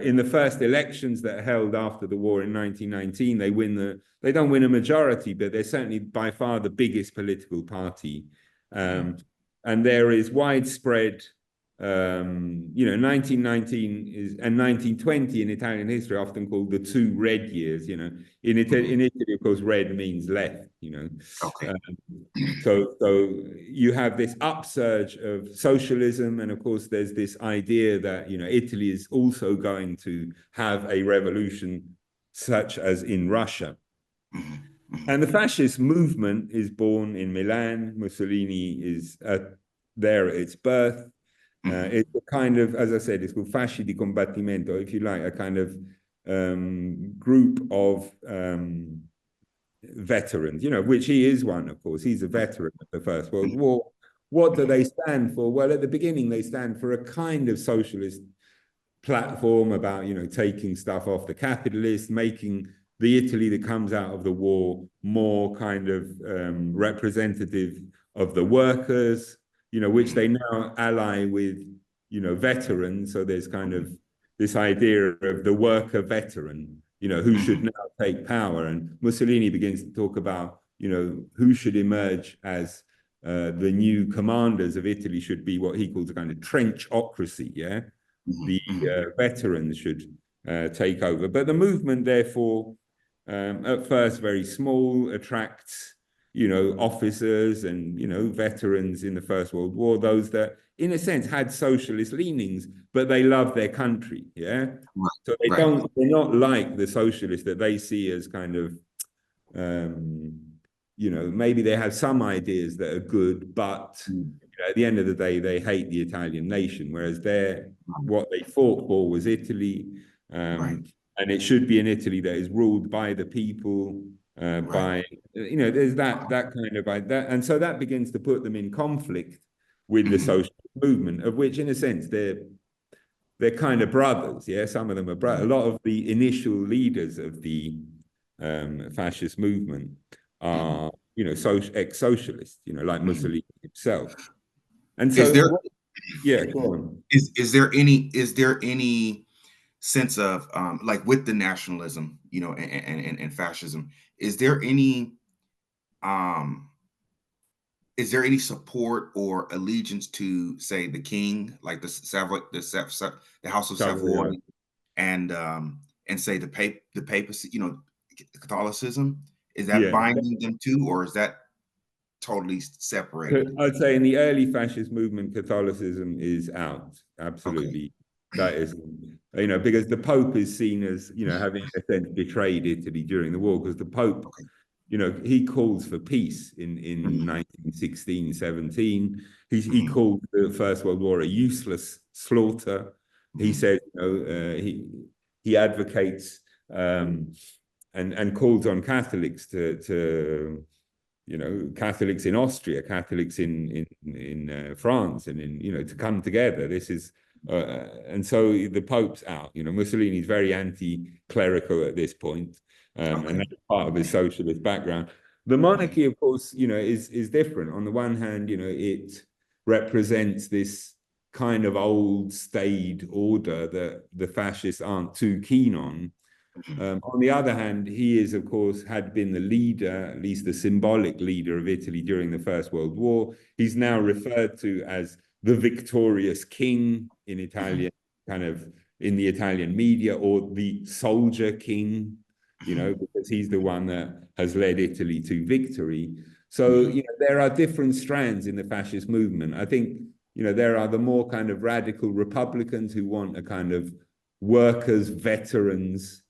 In the first elections that are held after the war in 1919, they don't win a majority, but they're certainly by far the biggest political party. and there is widespread, 1919 is and 1920 in Italian history often called the two red years. In Italy, of course, red means left. Okay. So you have this upsurge of socialism, and of course, there's this idea that Italy is also going to have a revolution, such as in Russia. And the fascist movement is born in Milan. Mussolini is there at its birth. It's a kind of, as I said, it's called Fasci di Combattimento, if you like, a kind of group of veterans, which he is one, of course. He's a veteran of the First World War. What do they stand for? Well, at the beginning, they stand for a kind of socialist platform about, taking stuff off the capitalists, making the Italy that comes out of the war more kind of representative of the workers, which they now ally with, veterans. So there's kind of this idea of the worker veteran, who should now take power. And Mussolini begins to talk about, who should emerge as the new commanders of Italy should be what he calls a kind of trenchocracy, yeah? The veterans should take over. But the movement, therefore, at first very small, attracts, officers and, veterans in the First World War, those that, in a sense, had socialist leanings, but they love their country, yeah? So they're not like the socialists that they see as kind of, maybe they have some ideas that are good, but at the end of the day, they hate the Italian nation, whereas what they fought for was Italy, and it should be an Italy that is ruled by the people, there's that kind of that, and so that begins to put them in conflict with the social movement, of which, in a sense, they're kind of brothers. Yeah, some of them are brothers. A lot of the initial leaders of the fascist movement are, ex-socialists, like Mussolini himself. And so, go on. Is there any sense of like with the nationalism, and fascism, um is there any support or allegiance to, say, the king, like the House of Savoy, and say the papacy, Catholicism? Is that Yeah. binding them too, or is that totally separated? I'd say in the early fascist movement, Catholicism is out. Absolutely. Okay. That is, because the Pope is seen as, having in a sense betrayed Italy during the war, because the Pope, Okay. he calls for peace in 1916, 17. He called the First World War a useless slaughter. He said, he advocates and calls on Catholics to Catholics in Austria, Catholics in France, and to come together. This is and so the Pope's out. Mussolini's very anti-clerical at this point, and that's part of his socialist background. The monarchy, of course, is different. On the one hand, it represents this kind of old staid order that the fascists aren't too keen on. On the other hand, he is, of course, had been the leader, at least the symbolic leader of Italy during the First World War. He's now referred to as the victorious king in Italian, kind of in the Italian media, or the soldier king, because he's the one that has led Italy to victory. So, there are different strands in the fascist movement. I think, there are the more kind of radical Republicans who want a kind of workers, veterans,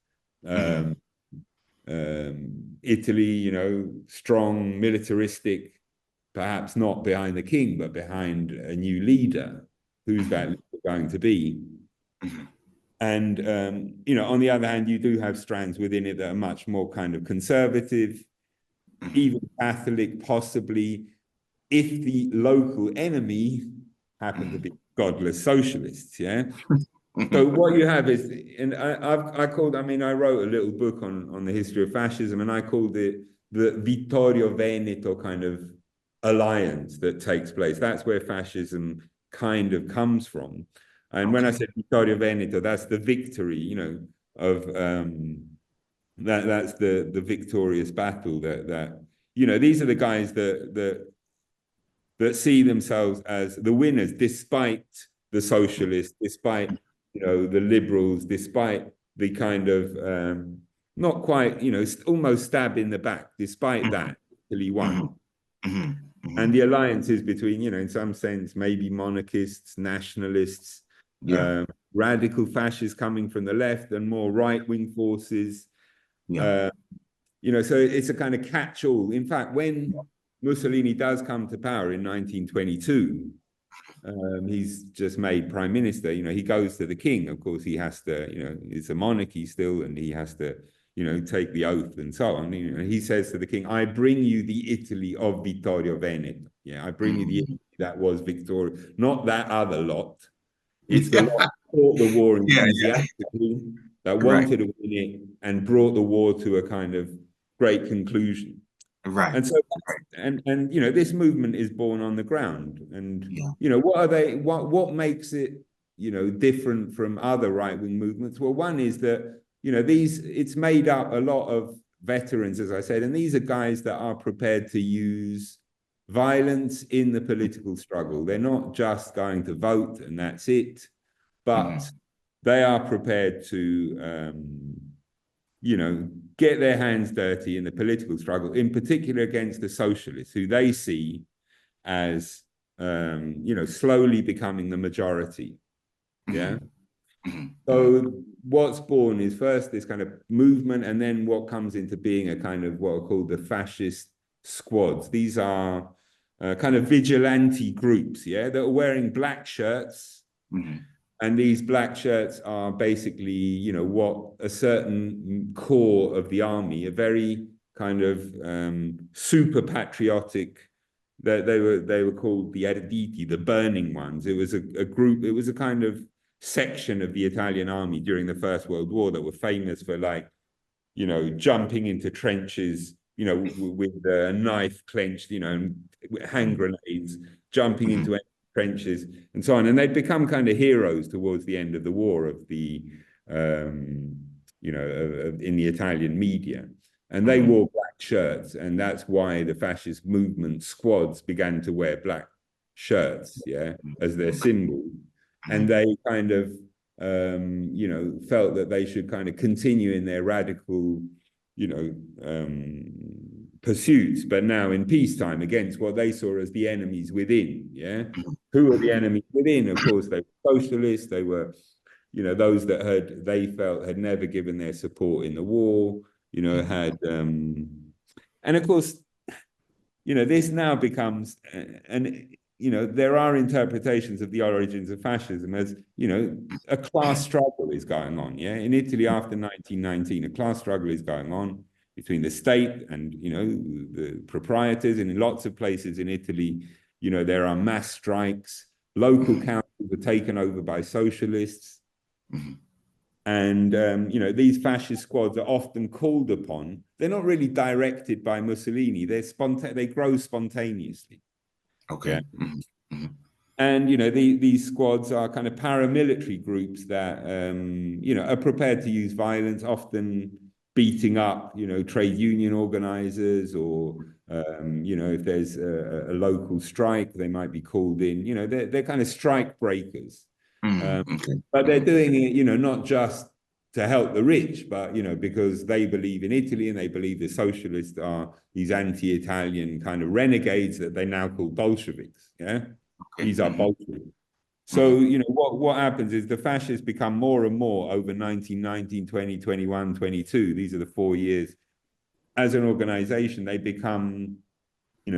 Italy, strong, militaristic, perhaps not behind the king, but behind a new leader. Who's that leader going to be? And, on the other hand, you do have strands within it that are much more kind of conservative, even Catholic, possibly, if the local enemy happened to be godless socialists, yeah? So what you have is, and I wrote a little book on the history of fascism, and I called it the Vittorio Veneto kind of alliance that takes place. That's where fascism kind of comes from. And when I said Vittorio Veneto, that's the victory, of that's the victorious battle that these are the guys that that see themselves as the winners, despite the socialists, despite the liberals, despite the kind of not quite almost stab in the back. Despite that, Italy won. And the alliances between, in some sense, maybe monarchists, nationalists, Yeah. radical fascists coming from the left, and more right-wing forces. Yeah. So it's a kind of catch-all. In fact, when Mussolini does come to power in 1922, he's just made prime minister. He goes to the king. Of course, he has to, it's a monarchy still, and he has to, take the oath and so on. He says to the king, "I bring you the Italy of Vittorio Veneto. Yeah, I bring you the Italy that was Victoria, not that other lot. It's the lot Yeah. that fought the war Yeah. enthusiastically, that Right. wanted to win it, and brought the war to a kind of great conclusion." Right. And so, this movement is born on the ground. And Yeah. what are they? What makes it different from other right wing movements? Well, one is that it's made up a lot of veterans, as I said, and these are guys that are prepared to use violence in the political struggle. They're not just going to vote and that's it, but they are prepared to get their hands dirty in the political struggle, in particular against the socialists, who they see as slowly becoming the majority. Yeah. So what's born is first this kind of movement, and then what comes into being a kind of what are called the fascist squads. These are kind of vigilante groups, yeah, that are wearing black shirts. And these black shirts are basically, what a certain core of the army, a very kind of super patriotic. They were called the Arditi, the burning ones. It was a group. It was a kind of section of the Italian army during the First World War that were famous for jumping into trenches, with a knife clenched, and hand grenades, jumping into trenches and so on. And they'd become kind of heroes towards the end of the war of the, in the Italian media. And they wore black shirts. And that's why the fascist movement squads began to wear black shirts, yeah, as their symbol. And they kind of, felt that they should kind of continue in their radical, pursuits, but now in peacetime against what they saw as the enemies within. Yeah, who were the enemies within? Of course, they were socialists. They were, those that they felt had never given their support in the war. Had, and of course, this now becomes there are interpretations of the origins of fascism as, a class struggle is going on. Yeah. In Italy after 1919, a class struggle is going on between the state and, the proprietors. And in lots of places in Italy, there are mass strikes. Local councils are taken over by socialists. And, these fascist squads are often called upon. They're not really directed by Mussolini. They grow spontaneously. Okay. Yeah. And, these squads are kind of paramilitary groups that, are prepared to use violence, often beating up, trade union organizers, or, if there's a local strike, they might be called in. They're kind of strike breakers. But they're doing it, not just to help the rich, but, because they believe in Italy and they believe the socialists are these anti-Italian kind of renegades that they now call Bolsheviks. Yeah. These are Bolsheviks. So, what happens is the fascists become more and more over 1919, 20, 21, 22. These are the 4 years. As an organization, they become,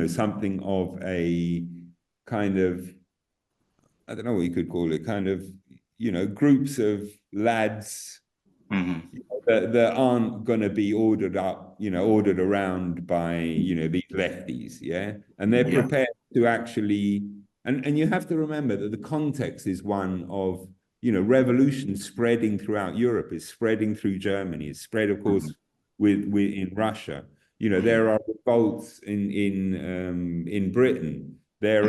something of a kind of, I don't know what you could call it, kind of, groups of lads that aren't going to be ordered up, ordered around by, these lefties, yeah? And they're prepared to actually, and you have to remember that the context is one of, revolution spreading throughout Europe, is spreading through Germany, it's spread, of course, with in Russia. There are revolts in Britain. There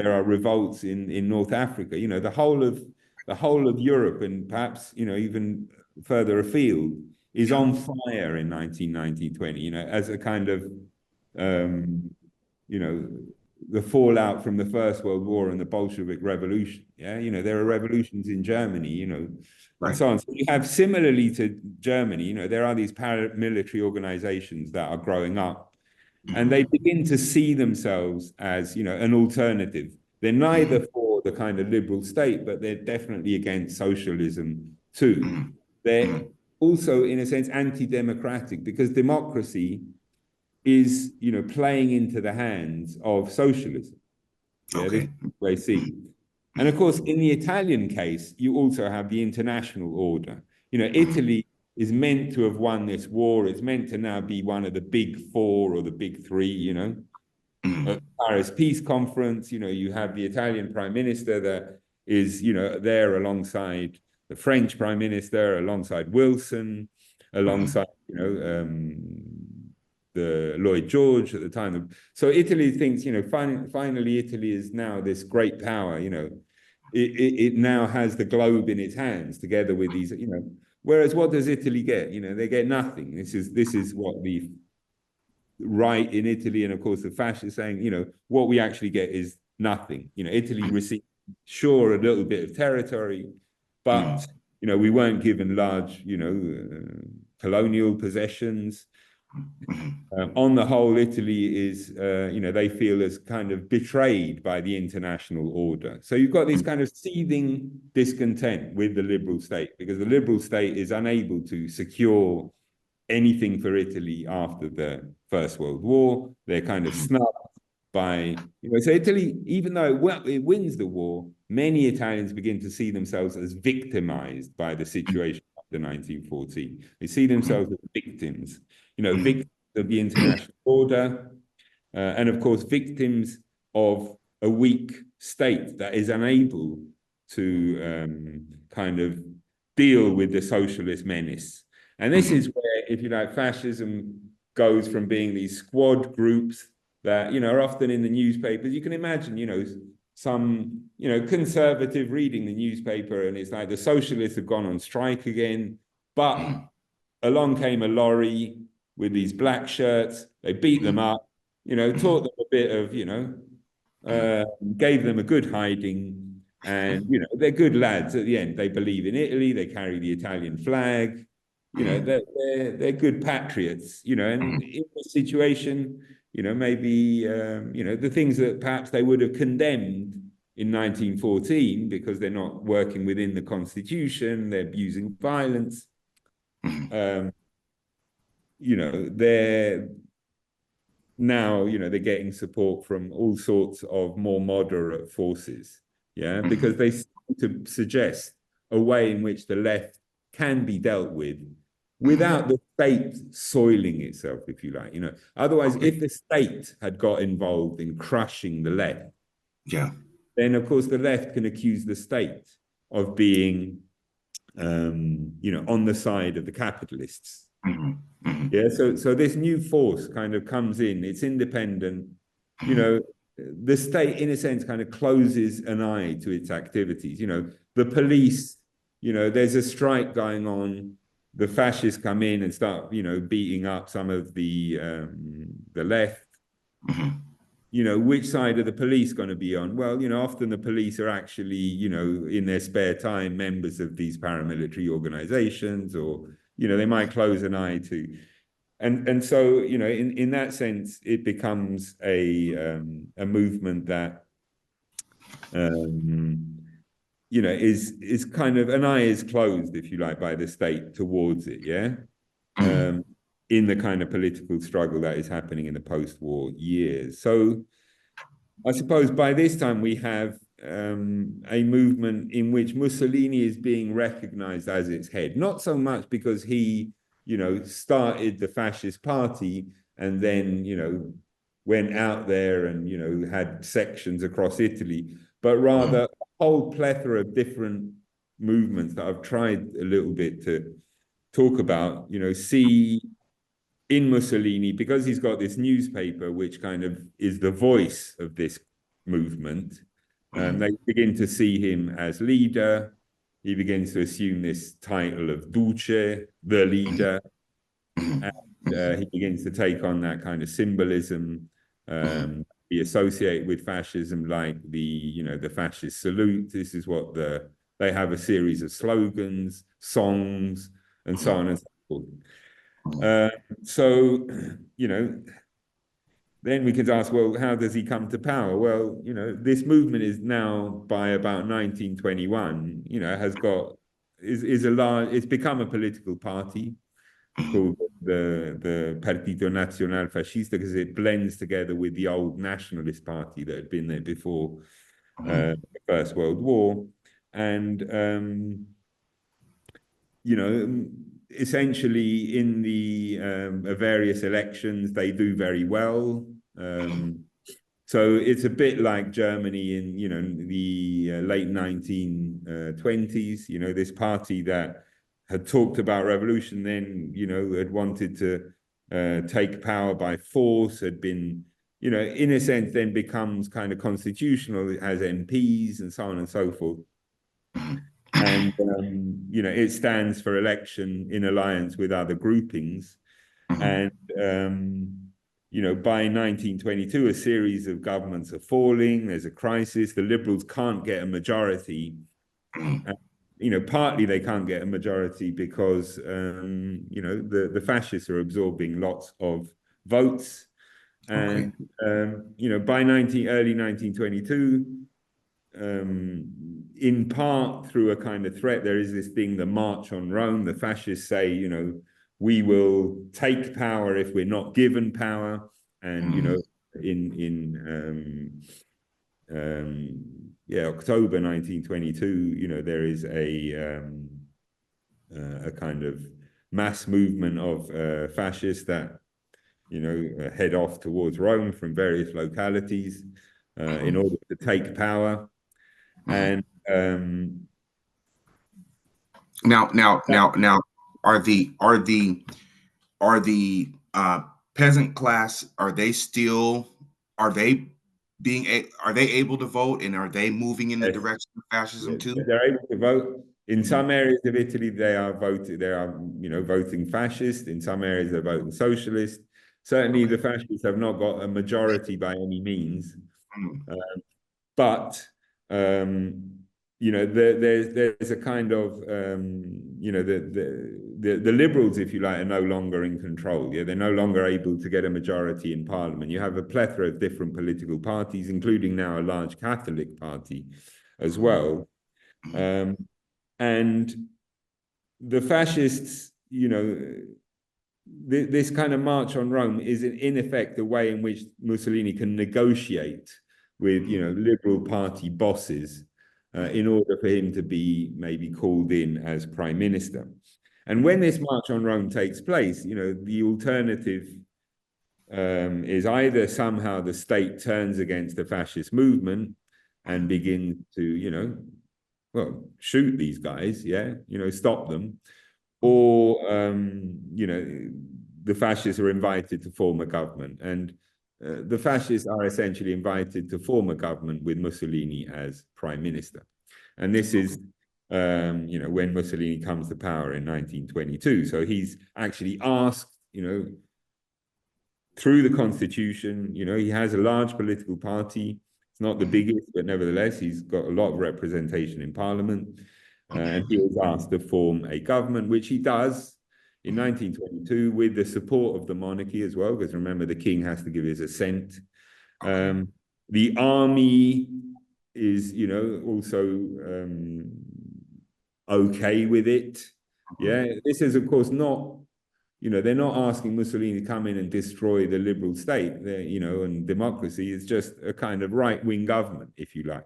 are revolts in North Africa. The whole of Europe, and perhaps even further afield, is on fire in 1919-20. As a kind of you know the fallout from the First World War and the Bolshevik Revolution. Yeah, there are revolutions in Germany, and Right. so on. So you have, similarly to Germany, there are these paramilitary organizations that are growing up, and they begin to see themselves as, an alternative. They're neither for the kind of liberal state, but they're definitely against socialism too. They're also, in a sense, anti-democratic, because democracy is, playing into the hands of socialism. Yeah, this Okay. is what they see. And of course, in the Italian case, you also have the international order. Italy is meant to have won this war. It's meant to now be one of the big four or the big three, at Paris Peace Conference. You have the Italian Prime Minister that is, there alongside the French Prime Minister, alongside Wilson, alongside, the Lloyd George at the time. So Italy thinks, finally Italy is now this great power. It now has the globe in its hands, together with these. Whereas what does Italy get? They get nothing. This is what the right in Italy, and of course the fascists saying, what we actually get is nothing. Italy received, sure, a little bit of territory, but we weren't given large, colonial possessions. On the whole, Italy is, they feel as kind of betrayed by the international order. So you've got this kind of seething discontent with the liberal state, because the liberal state is unable to secure anything for Italy after the First World War. They're kind of snubbed by, so Italy, even though it wins the war, many Italians begin to see themselves as victimized by the situation after 1914. They see themselves as victims, victims of the international order, and of course, victims of a weak state that is unable to kind of deal with the socialist menace. And this is where, if you like, fascism goes from being these squad groups that, are often in the newspapers. You can imagine, some, conservative reading the newspaper, and it's like the socialists have gone on strike again. But along came a lorry with these black shirts. They beat them up, taught them a bit of, gave them a good hiding. And, they're good lads at the end. They believe in Italy. They carry the Italian flag. They're good patriots, and in this situation, maybe, the things that perhaps they would have condemned in 1914 because they're not working within the constitution, they're using violence. They're now, they're getting support from all sorts of more moderate forces, because they seem to suggest a way in which the left can be dealt with without the state soiling itself, if you like. Otherwise, if the state had got involved in crushing the left, then of course the left can accuse the state of being, on the side of the capitalists. Yeah, so this new force kind of comes in. It's independent. The state, in a sense, kind of closes an eye to its activities. The police. There's a strike going on. The fascists come in and start, beating up some of the left. Which side are the police going to be on? Well, often the police are actually, in their spare time, members of these paramilitary organizations, or, they might close an eye to. And so, in that sense, it becomes a movement that, is kind of, an eye is closed, if you like, by the state towards it, in the kind of political struggle that is happening in the post-war years. So I suppose by this time we have a movement in which Mussolini is being recognized as its head, not so much because he, started the fascist party and then, went out there and, had sections across Italy, but rather a whole plethora of different movements that I've tried a little bit to talk about, see in Mussolini, because he's got this newspaper, which kind of is the voice of this movement. They begin to see him as leader. He begins to assume this title of Duce, the leader. And he begins to take on that kind of symbolism be associated with fascism, like the fascist salute. This is what they have a series of slogans, songs, and so on and so forth. So, then we could ask, well, how does he come to power? Well, this movement is now, by about 1921, it's become a political party called the Partito Nazional Fascista, because it blends together with the old nationalist party that had been there before the First World War. And essentially in the various elections, they do very well. So it's a bit like Germany in the late 1920s. This party that had talked about revolution, then had wanted to take power by force, had been in a sense then becomes kind of constitutional. It has MPs and so on and so forth. And it stands for election in alliance with other groupings. And by 1922, a series of governments are falling. There's a crisis. The Liberals can't get a majority. Partly they can't get a majority because the fascists are absorbing lots of votes. And by early 1922, in part through a kind of threat, there is this thing, the March on Rome. The fascists say, we will take power if we're not given power. And in October 1922, there is a kind of mass movement of fascists that head off towards Rome from various localities in order to take power. And now, are the peasant class, are they able to vote, and are they moving in the direction of fascism too? They're able to vote. In some areas of Italy, they are voting fascist. In some areas, they're voting socialist. Certainly, the fascists have not got a majority by any means. But there's a kind of the Liberals, if you like, are no longer in control. They're no longer able to get a majority in Parliament. You have a plethora of different political parties, including now a large Catholic party as well. And the fascists, this kind of march on Rome is in effect a way in which Mussolini can negotiate with Liberal Party bosses in order for him to be maybe called in as prime minister. And when this march on Rome takes place, the alternative is either somehow the state turns against the fascist movement and begins to shoot these guys, stop them, or the fascists are invited to form a government. And the fascists are essentially invited to form a government with Mussolini as prime minister. And this is, when Mussolini comes to power in 1922. So he's actually asked, through the constitution, he has a large political party. It's not the biggest, but nevertheless, he's got a lot of representation in parliament. And he was asked to form a government, which he does in 1922 with the support of the monarchy as well, because remember, the king has to give his assent. The army is, also okay with it. This is, of course, not, they're not asking Mussolini to come in and destroy the liberal state, and democracy. Is just a kind of right-wing government, if you like.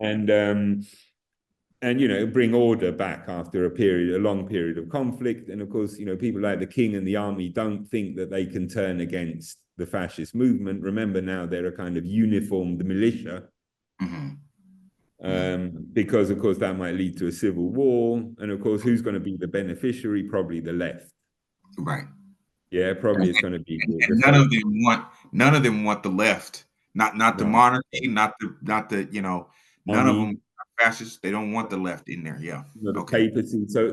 And bring order back after a long period of conflict. And of course, people like the king and the army don't think that they can turn against the fascist movement. Remember, now they're a kind of uniformed militia, because of course that might lead to a civil war. And of course, who's going to be the beneficiary? Probably the left. Right. Yeah, probably it's going to be. And none of them want the left. Not the monarchy, not the none of them fascists. They don't want the left in there. Yeah. The papacy. So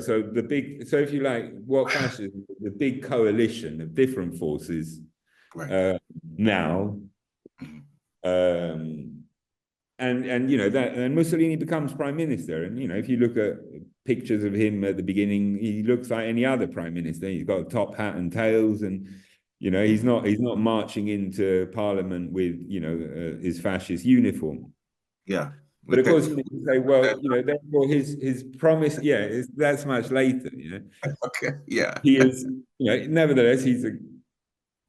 if you like, what fascism? The big coalition of different forces now mhm. Um, and you know that, and Mussolini becomes prime minister, and you know if you look at pictures of him at the beginning, he looks like any other prime minister. He's got a top hat and tails, and you know he's not marching into parliament with his fascist uniform. Yeah. But of Okay. course, you can say, well, you know, therefore his promise, yeah, that's much later. You know, Okay. Yeah. he is, you know, nevertheless, he's a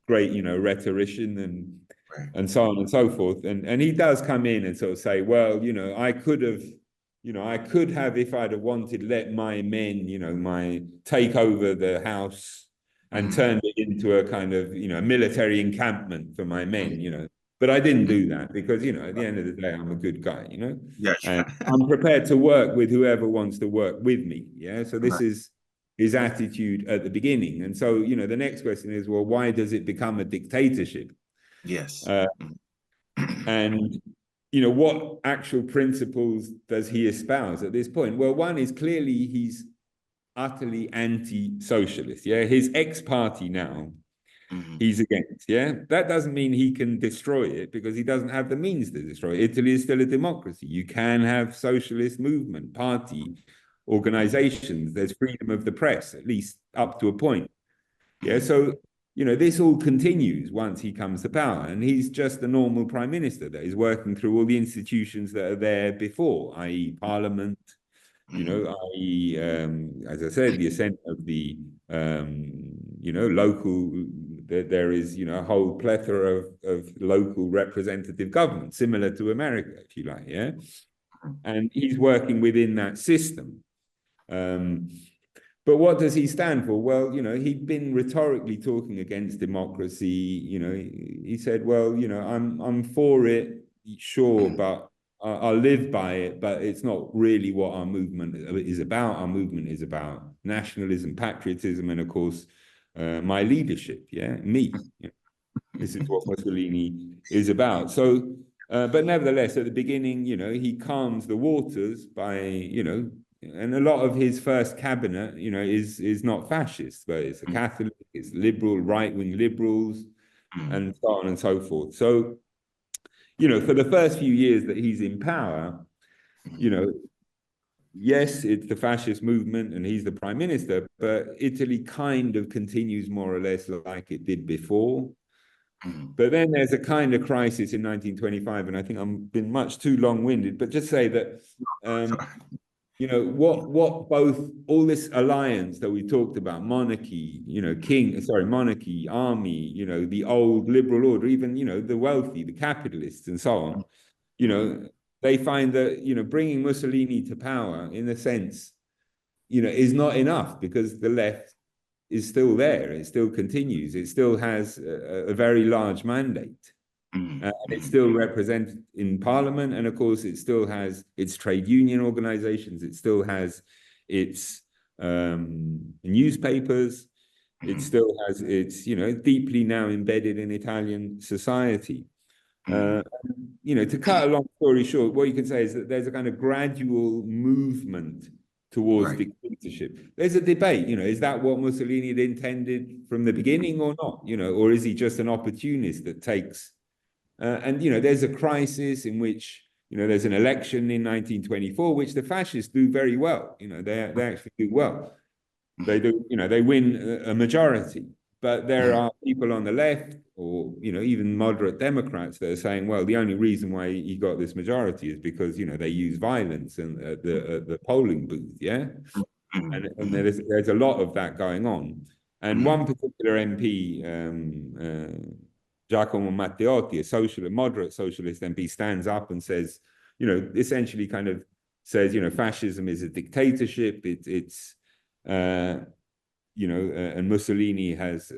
great, you know, rhetorician Right. and so on and so forth. And he does come in and sort of say, well, you know, I could have, if I'd have wanted, let my men, you know, my take over the house and Mhm, turned it into a kind of, you know, military encampment for my mhm, men, you know. But I didn't mhm. do that because, you know, at the end of the day, I'm a good guy, you know, Yeah. and I'm prepared to work with whoever wants to work with me. Yeah. So this Right. is his attitude at the beginning. And so, you know, the next question is, well, why does it become a dictatorship? Yes. Uh, Mhm. and, you know, what actual principles does he espouse at this point? Well, one is clearly he's utterly anti-socialist. Yeah. His ex-party now, Mhm, he's against. Yeah. That doesn't mean he can destroy it because he doesn't have the means to destroy it. Italy is still a democracy. You can have socialist movement, party, mhm, organizations. There's freedom of the press, at least up to a point. Yeah, mhm, so you know this all continues once he comes to power, and he's just a normal prime minister that is working through all the institutions that are there before, i.e., Parliament. You mhm, know, i.e., as I said, the assent of the local. There is a whole plethora of local representative government, similar to America, if you like. Yeah, mhm, and he's working within that system. Um, but what does he stand for? Well, you know, he'd been rhetorically talking against democracy. You know, he said, well, you know, I'm for it, sure, mhm, but I'll live by it. But it's not really what our movement is about. Our movement is about nationalism, patriotism, and of course, my leadership. Yeah, me. You know, this is mhm, what Mussolini is about. So, but nevertheless, at the beginning, you know, he calms the waters by, you know, and a lot of his first cabinet, you know, is not fascist, but it's a mhm, Catholic, it's liberal, right-wing liberals, mhm, and so on and so forth. So, you know, for the first few years that he's in power, you mhm, know, yes, it's the fascist movement and he's the prime minister, but Italy kind of continues more or less like it did before. mhm. But then there's a kind of crisis in 1925, and I think I've been much too long-winded, but just say that, um, Sorry. you know, what both all this alliance that we talked about, monarchy, you know, monarchy, army, you know, the old liberal order, even, you know, the wealthy, the capitalists, and so on, you Mhm, know, they find that, you know, bringing Mussolini to power, in a sense, you know, is not enough because the left is still there. It still continues. It still has a very large mandate. mhm, And it's mhm, still represented in parliament. And of course, it still has its trade union organizations. It still has its newspapers. It mhm, still has its, you know, deeply now embedded in Italian society. Uh, mhm. you know, to cut a long story short, what you can say is that there's a kind of gradual movement towards Right. dictatorship. There's a debate, you know, is that what Mussolini had intended from the beginning or not? You know, or is he just an opportunist that takes? And you know, there's a crisis in which you know there's an election in 1924, which the fascists do very well. You know, they actually do well. They Mhm, do, you know, they win a majority. But there mhm, are people on the left, or you know, even moderate Democrats that are saying, well, the only reason why he got this majority is because you know they use violence and at the polling booth, yeah. mhm, And mhm, there's a lot of that going on. And mhm, one particular MP, Giacomo Matteotti, a moderate socialist MP, stands up and says, you know, essentially kind of says, you know, fascism is a dictatorship. It's uh, you know, and Mussolini has,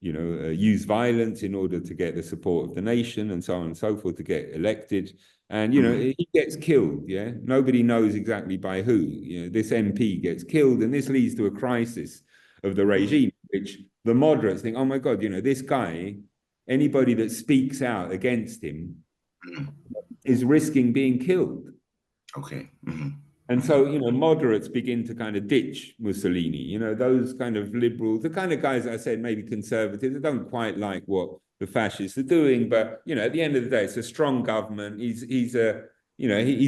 used violence in order to get the support of the nation and so on and so forth to get elected. And, you know, mhm, he gets killed. Yeah. Nobody knows exactly by who. You know, this MP gets killed, and this leads to a crisis of the mhm, regime, which the moderates think, oh my God, you know, this guy, anybody that speaks out against him mhm. is risking being killed. Okay. Mhm, And so, moderates begin to kind of ditch Mussolini, those kind of liberals, the kind of guys I said, maybe conservatives, that don't quite like what the fascists are doing. But, at the end of the day, it's a strong government. He's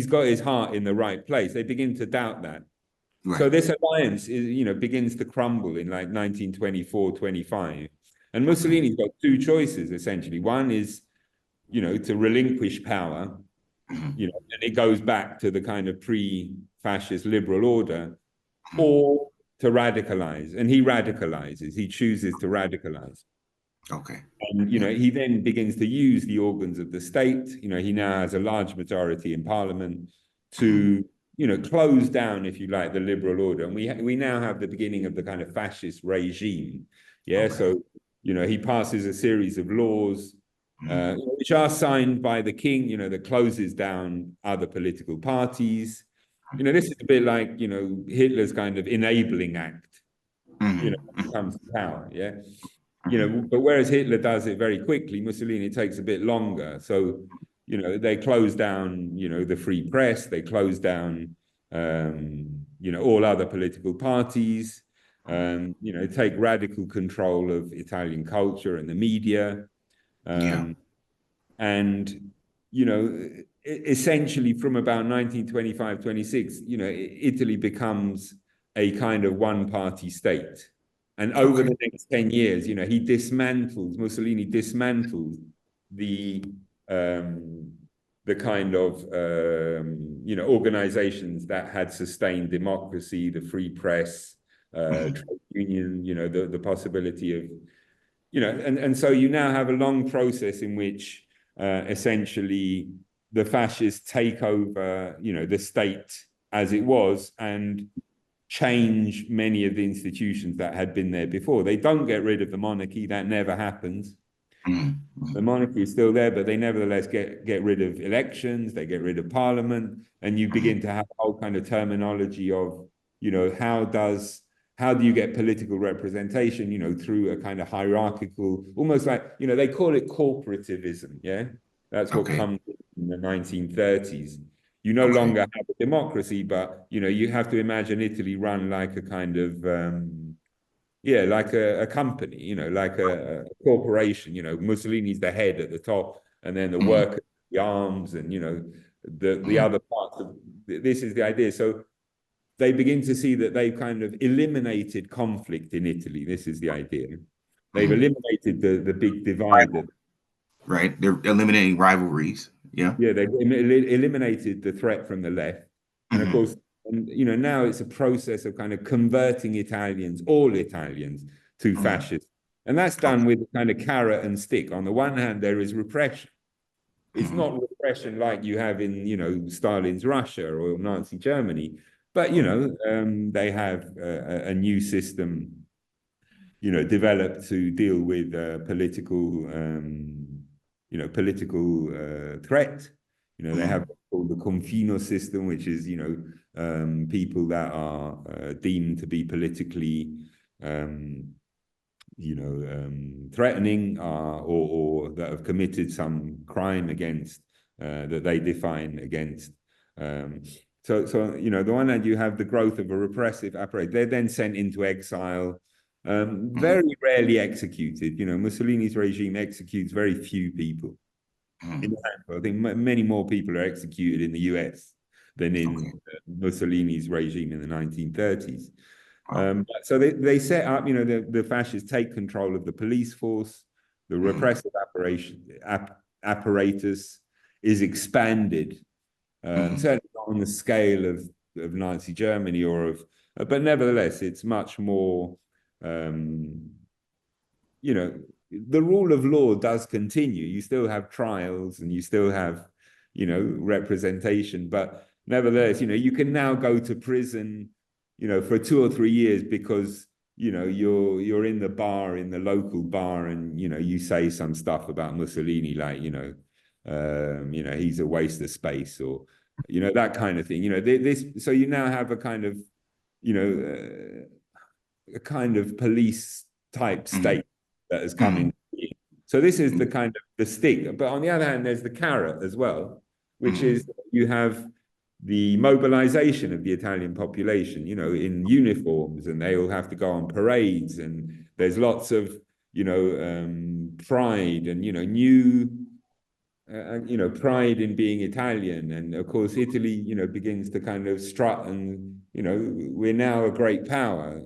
got his heart in the right place. They begin to doubt that. So Right. this alliance begins to crumble in like 1924, 25. And Okay. Mussolini's got two choices, essentially. One is, to relinquish power, Mhm. and it goes back to the kind of pre-fascist liberal order, Mhm. or to radicalize. And he radicalizes, he chooses to radicalize. Okay. And, Yeah. he then begins to use the organs of the state. He now has a large majority in parliament Mhm. to, close down, if you like, the liberal order. And we now have the beginning of the kind of fascist regime. Yeah. Okay. So, he passes a series of laws, Mhm. which are signed by the king, that closes down other political parties. This is a bit like, Hitler's kind of enabling act, Mhm. when it Mhm. comes to power. Yeah. Mhm. But whereas Hitler does it very quickly, Mussolini takes a bit longer. So, they close down, the free press, they close down, all other political parties, take radical control of Italian culture and the media. Yeah. Um, and, essentially from about 1925, 26, Italy becomes a kind of one-party state. And over Okay. the next 10 years, Mussolini dismantles the um, the kind of organizations that had sustained democracy, the free press, Mhm. trade union, the possibility of, and so you now have a long process in which essentially the fascists take over, the state as it was, and change many of the institutions that had been there before. They don't get rid of the monarchy. That never happens. Mhm. The Mhm. monarchy is still there, but they nevertheless get rid of elections, they get rid of parliament, and you Mhm. begin to have a whole kind of terminology of, how do you get political representation, through a kind of hierarchical, almost like, they call it corporativism, yeah? That's what Okay. comes in the 1930s. You no Okay. longer have a democracy, but, you have to imagine Italy run like a kind of, yeah, like a company, like a corporation. Mussolini's the head at the top, and then the Mhm. workers, the arms, and the Mhm. other parts of this is the idea. So they begin to see that they've kind of eliminated conflict in Italy. This is the idea. They've Mhm. eliminated the big divide Rival, that, right? They're eliminating rivalries. Yeah. yeah, they've eliminated the threat from the left. And of Mhm. course, now it's a process of kind of converting Italians, all Italians, to Mhm. fascists. And that's done Okay. with a kind of carrot and stick. On the one hand, there is repression. It's Mhm. not repression like you have in, Stalin's Russia or Nazi Germany, but, Mhm. they have a new system, developed to deal with political threat. They have Mhm. what's called the confino system, which is, people that are deemed to be politically, um, threatening, or that have committed some crime against, that they define against. Um, the one hand you have the growth of a repressive apparatus. They're then sent into exile, Mhm. very rarely executed. Mussolini's regime executes very few people. In Mhm. fact, I think many more people are executed in the US than Okay. in Mussolini's regime in the 1930s. Wow. So they set up, the fascists take control of the police force, the Mhm. repressive apparatus is expanded, Mhm. certainly not on the scale of Nazi Germany but nevertheless, it's much more, um, the rule of law does continue. You still have trials and you still have, representation, but nevertheless, you can now go to prison, for 2 or 3 years because, you're in the bar, in the local bar, and you say some stuff about Mussolini, like, he's a waste of space, or that kind of thing. So you now have a kind of, a kind of police type Mhm. state that has come Mhm. in. So this is the Mhm. kind of the stick. But on the other hand, there's the carrot as well, which Mhm. is you have the mobilization of the Italian population, in uniforms, and they all have to go on parades, and there's lots of, pride and, new pride in being Italian. And of course, Italy, begins to kind of strut and, we're now a great power.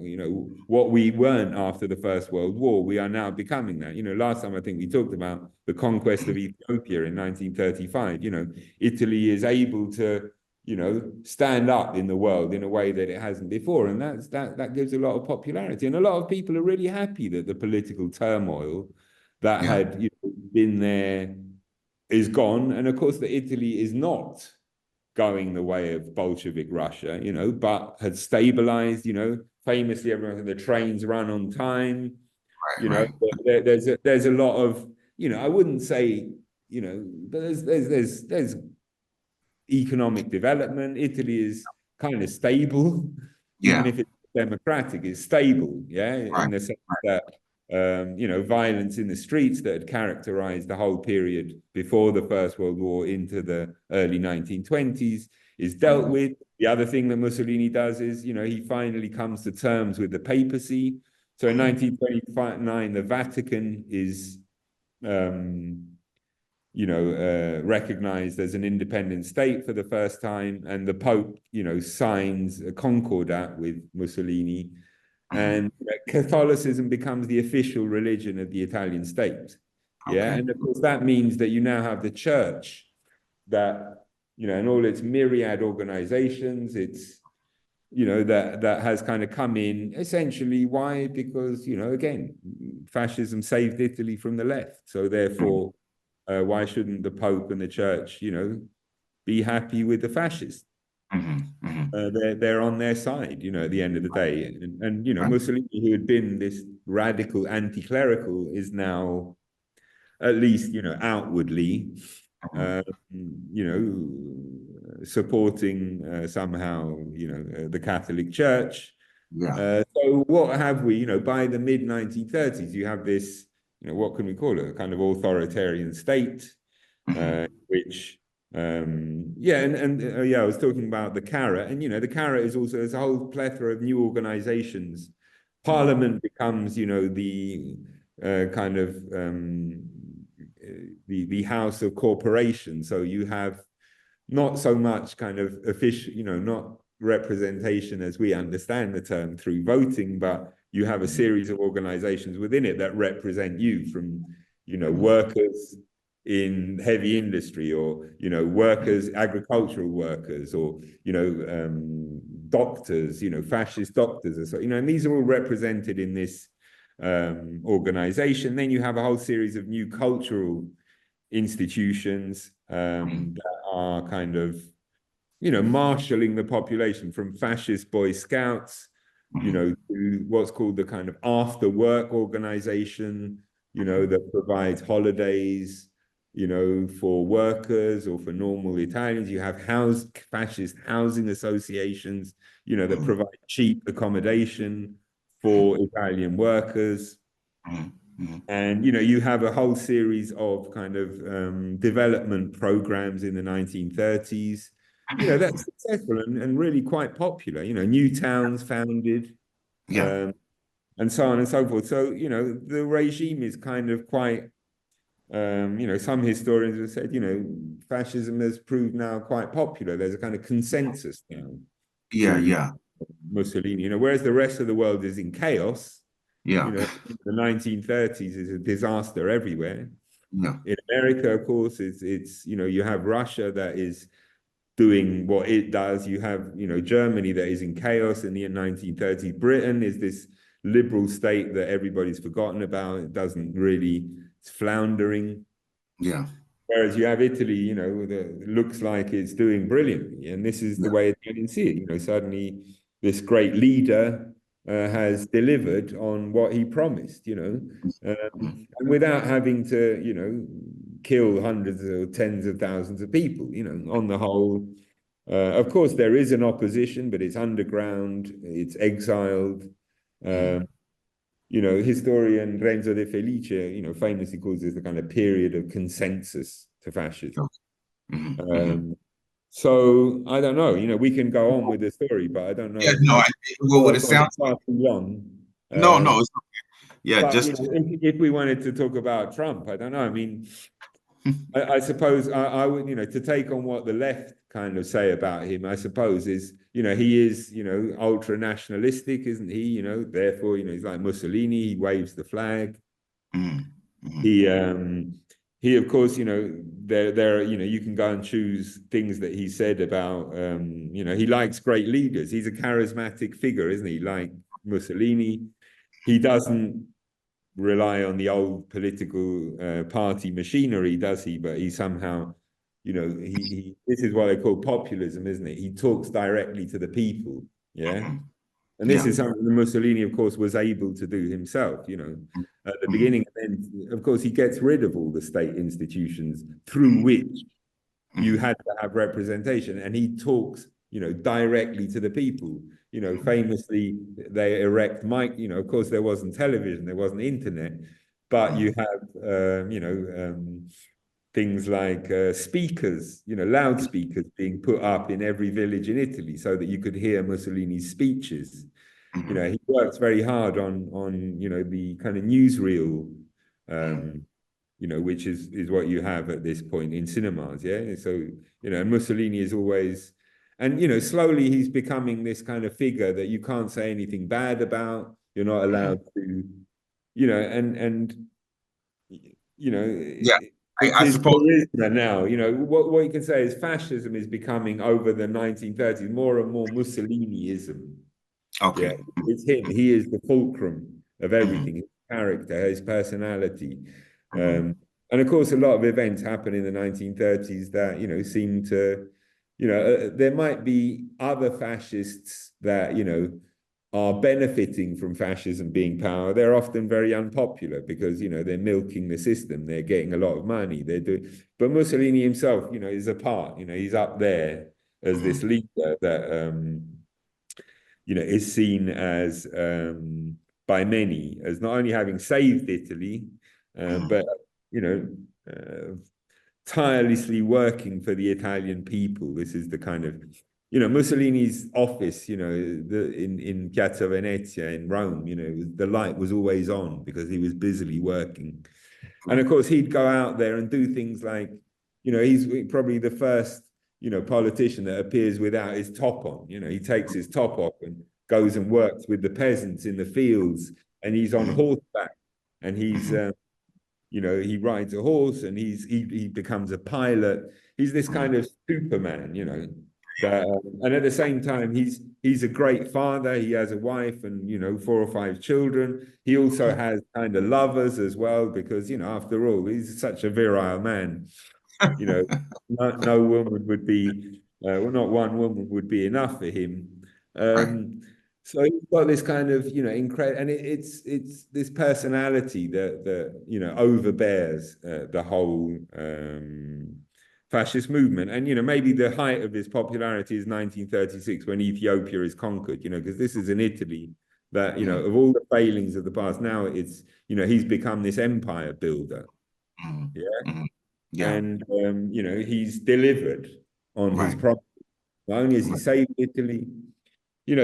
What we weren't after the First World War, we are now becoming that. Last time I think we talked about the conquest of Ethiopia in 1935. Italy is able to, stand up in the world in a way that it hasn't before. And that gives a lot of popularity. And a lot of people are really happy that the political turmoil that Yeah. had been there is gone. And of course, that Italy is not going the way of Bolshevik Russia, but had stabilized, famously everyone, the trains run on time, Right. Right. there's a lot of, I wouldn't say, but there's economic development. Italy is kind of stable, even Yeah. if it's democratic, it's stable, yeah, Right. in the sense that violence in the streets that had characterized the whole period before the First World War into the early 1920s is dealt Mhm. with. The other thing that Mussolini does is, he finally comes to terms with the papacy. So in Mhm. 1929, the Vatican is recognized as an independent state for the first time, and the Pope, signs a concordat with Mussolini, Mhm. and Catholicism becomes the official religion of the Italian state. Yeah, Okay. and of course that means that you now have the church that, in all its myriad organizations, it's that has kind of come in essentially. Why? Because again, fascism saved Italy from the left, so Mhm. therefore why shouldn't the Pope and the Church, be happy with the fascists? Mhm. Mhm. They're on their side, at the end of the day. And Right. Mussolini, who had been this radical anti-clerical, is now, at least, outwardly, Mhm. uh, supporting somehow, the Catholic Church. Yeah. So what have we, by the mid 1930s, you have this, what can we call it, a kind of authoritarian state, Mhm. which, yeah, and yeah, I was talking about the Carrot, and, the Carrot is also, there's a whole plethora of new organizations. Mhm. Parliament becomes, the kind of the house of corporations. So you have not so much kind of official, not representation as we understand the term through voting, but you have a Mhm. series of organizations within it that represent you, from, Mhm. workers in heavy industry, or, workers, agricultural workers, or, doctors, fascist doctors, or so, and these are all represented in this organization. Then you have a whole series of new cultural institutions Mhm. that are kind of, marshalling the population, from fascist Boy Scouts, Mhm. to what's called the kind of after work organization, Mhm. that provides holidays, for workers or for normal Italians. You have fascist housing associations, that Mhm. provide cheap accommodation for Italian workers. Mhm. Mhm. And you have a whole series of kind of development programs in the 1930s, that's successful and really quite popular. New towns founded, Yeah. um, and so on and so forth. So the regime is kind of quite, some historians have said, fascism has proved now quite popular. There's a kind of consensus now Yeah. to Yeah. Mussolini, whereas the rest of the world is in chaos. Yeah. The 1930s is a disaster everywhere. Yeah. In America, of course, it's you have Russia that is doing what it does. You have Germany that is in chaos in the 1930s. Britain is this liberal state that everybody's forgotten about. It doesn't really, it's floundering. Yeah. Whereas you have Italy, that looks like it's doing brilliantly, and this is the Yeah. way Italians see it. Suddenly this great leader has delivered on what he promised. Mhm. And without having to, kill hundreds or tens of thousands of people. On the whole, of course, there is an opposition, but it's underground, it's exiled. Mhm. Um, historian Renzo De Felice, famously calls this the kind of period of consensus to fascism. Mhm. Mhm. Um, So I don't know. We can go on with the story, but I don't know Yeah, if no, well, what I've it gone sounds far too long. no, no, it's, yeah, But just if we wanted to talk about Trump, I don't know. I mean, I suppose I would, to take on what the left kind of say about him, I suppose is, he is, ultra nationalistic, isn't he? Therefore, he's like Mussolini, he waves the flag. mm, mm, He he of course, there you can go and choose things that he said about he likes great leaders. He's a charismatic figure, isn't he? Like Mussolini. He doesn't rely on the old political party machinery, does he? But he somehow, he this is what they call populism, isn't it? He talks directly to the people. Yeah. mm, And this yeah, is something that Mussolini, of course, was able to do himself, at the mm, beginning. And then, of course, he gets rid of all the state institutions through which you mm, had to have representation. And he talks, directly to the people. Famously, they erect mic, of course, there wasn't television, there wasn't internet, but you mm, have, things like speakers, loudspeakers being put up in every village in Italy so that you could hear Mussolini's speeches. mm, He works very hard on the kind of newsreel, mm, um, which is what you have at this point in cinemas. Yeah, so Mussolini is always, and slowly he's becoming this kind of figure that you can't say anything bad about. You're not mm. allowed to, and Yeah, it's I his suppose. charisma now. What you can say is fascism is becoming over the 1930s more and more Mussolinism. Yeah, Okay. it's him. He is the fulcrum of Mm, everything. His character, his personality, mm, um, and of course, a lot of events happen in the 1930s that seem to, there might be other fascists that are benefiting from fascism being power. They're often very unpopular because they're milking the system. They're getting a lot of money. They're doing, but Mussolini himself, is apart. He's up there as this mm, leader that is seen as by many as not only having saved Italy, mm, but you know uh, tirelessly working for the Italian people. This is the kind of Mussolini's office, in Piazza Venezia in Rome. The light was always on because he was busily working, and of right. course, he'd go out there and do things like, he's probably the first, politician that appears without his top on. He takes his top off and goes and works with the peasants in the fields, and he's on Mm, horseback, and mm, he rides a horse, and he becomes a pilot. He's this mm, kind of Superman, that, and at the same time, he's a great father. He has a wife and 4 or 5 children. He also has kind of lovers as well, because after all, he's such a virile man. You know, no woman would be, well, not one woman would be enough for him. right. So he's got this kind of, incredible, and it's this personality that overbears the whole fascist movement. And maybe the height of his popularity is 1936 when Ethiopia is conquered. Because this is in Italy that Mm, of all the failings of the past, now it's he's become this empire builder. mm, Yeah, mm, yeah, and he's delivered on his right. promise. Not only has he Right. saved Italy,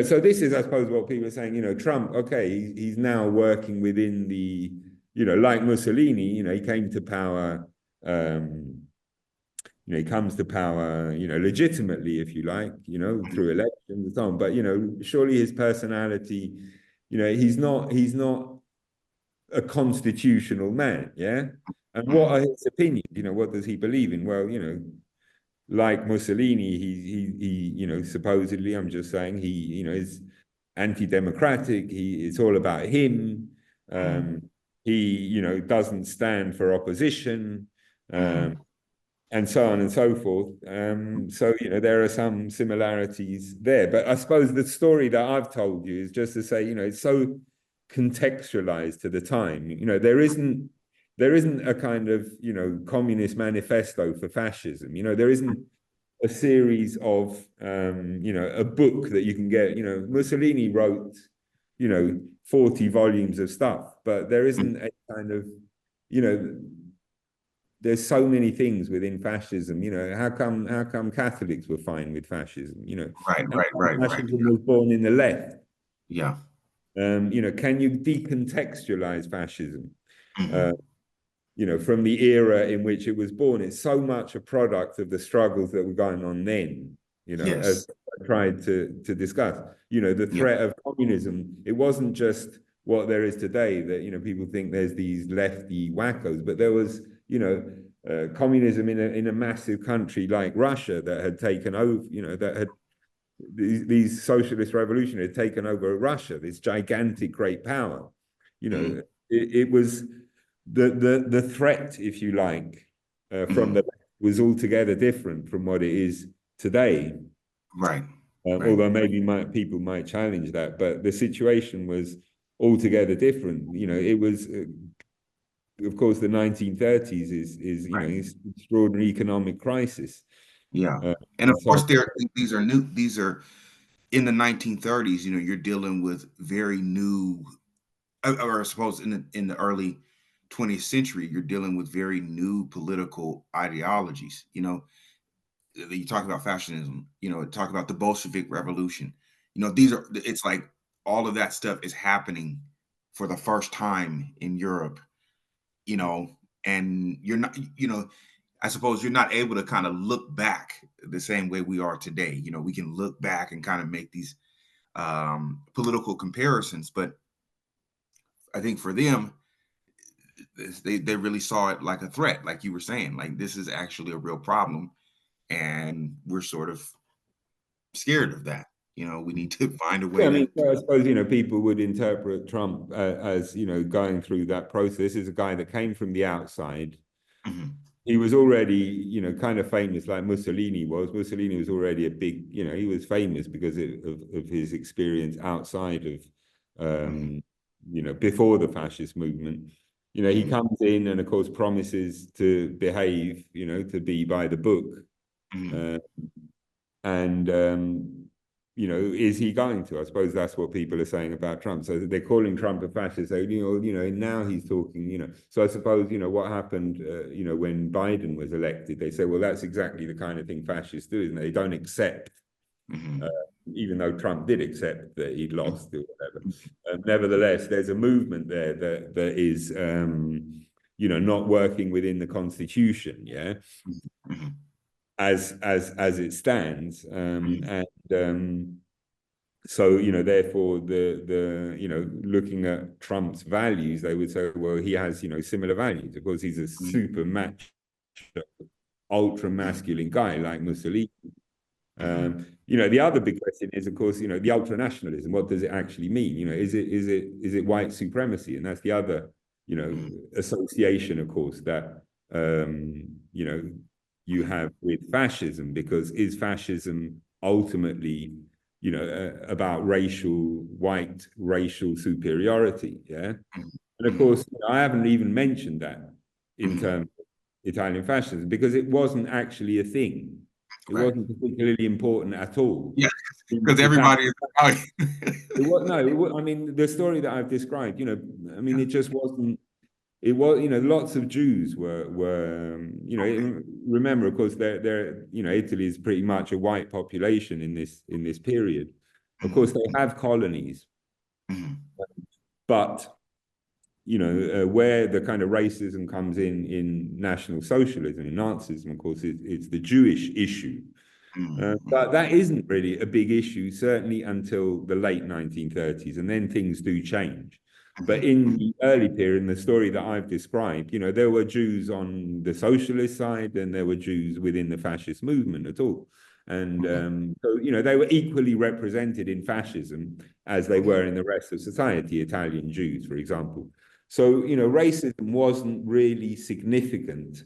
so this is, I suppose, what people are saying. Trump, okay, he's now working within the, like Mussolini. He came to power. Um, he comes to power, legitimately, if you like, through elections and so on. But surely his personality, he's not a constitutional man, yeah. And what Mm, are his opinions? What does he believe in? Well, like Mussolini, supposedly, I'm just saying, he, is anti-democratic. It's all about him. mm, He, doesn't stand for opposition, mm, and so on and so forth. So, there are some similarities there. But I suppose the story that I've told you is just to say, it's so contextualized to the time. There isn't a kind of, communist manifesto for fascism. There isn't a series of, a book that you can get. Mussolini wrote, 40 volumes of stuff, but there mm, isn't a kind of, you know, there's so many things within fascism. How come Catholics were fine with fascism? Right, How right, come right, right. fascism was born in the left? Yeah. Can you decontextualize fascism? Uh, Hmm. from the era in which it was born. It's so much a product of the struggles that were going on then, as Yes. I tried to discuss. The Yeah. threat of communism, it wasn't just what there is today that, people think there's these lefty wackos, but there was, communism in a massive country like Russia that had taken over, that had these socialist revolutionaries had taken over Russia, this gigantic great power. Hmm. It was the threat, if you like, from the Hmm. left was altogether different from what it is today. Right. Right. Although maybe people might challenge that, but the situation was altogether different. It was, of course, the 1930s is Right. is extraordinary economic crisis. Yeah. Uh, And of so course, these are new. These are in the 1930s. You're dealing with very new, or I suppose in the early 20th century, you're dealing with very new political ideologies. You talk about fascism. Talk about the Bolshevik Revolution. These are. It's like all of that stuff is happening for the first time in Europe. You know, and you're not. I suppose you're not able to kind of look back the same way we are today. We can look back and kind of make these political comparisons, but I think for them, they really saw it like a threat, like you were saying, like this is actually a real problem, and we're sort of scared of that. We need to find a yeah, way I to. mean, so I suppose people would interpret Trump as going through that process. This is a guy that came from the outside. Mhm, He was already, kind of famous like Mussolini was. Mussolini was already a big, he was famous because of his experience outside of, mhm, before the fascist movement. He mhm, comes in and, of course, promises to behave, to be by the book. mhm, Uh, and is he going to? I suppose that's what people are saying about Trump. So they're calling Trump a fascist. So now he's talking. So I suppose what happened. When Biden was elected, they say, well, that's exactly the kind of thing fascists do, isn't it? They don't accept, uh, mhm, even though Trump did accept that he'd mhm, lost or whatever. Nevertheless, there's a movement there that is, not working within the Constitution. Yeah, mhm, mhm, as it stands, mhm, and so therefore looking at Trump's values, they would say, well, he has similar values. Of course, he's a mhm, super macho, ultra mhm, masculine guy like Mussolini. mhm, The other big question is, of course, the ultranationalism. What does it actually mean? Is it white supremacy? And that's the other, mhm, association, of course, that you mhm, have with fascism, because is fascism ultimately, about white racial superiority? Yeah. And of mhm, course, I haven't even mentioned that in mhm. terms of Italian fascism, because it wasn't actually a thing. It Right. wasn't particularly important at all. Yeah, because In fact, everybody is Italian. it was no. I mean, the story that I've described, I mean, Yeah. it just wasn't. It was, lots of Jews were, remember, of course, Italy is pretty much a white population in this period. Of course, Mhm, they have colonies, mhm, but where the kind of racism comes in National Socialism, in Nazism, of course, it's the Jewish issue. mhm, But mhm, that isn't really a big issue, certainly until the late 1930s, and then things do change. But mhm, in the early period, in the story that I've described, there were Jews on the socialist side, and there were Jews within the fascist movement at all. And mhm, so, they were equally represented in fascism as they mhm, were in the rest of society, Italian Jews, for example. So, racism wasn't really significant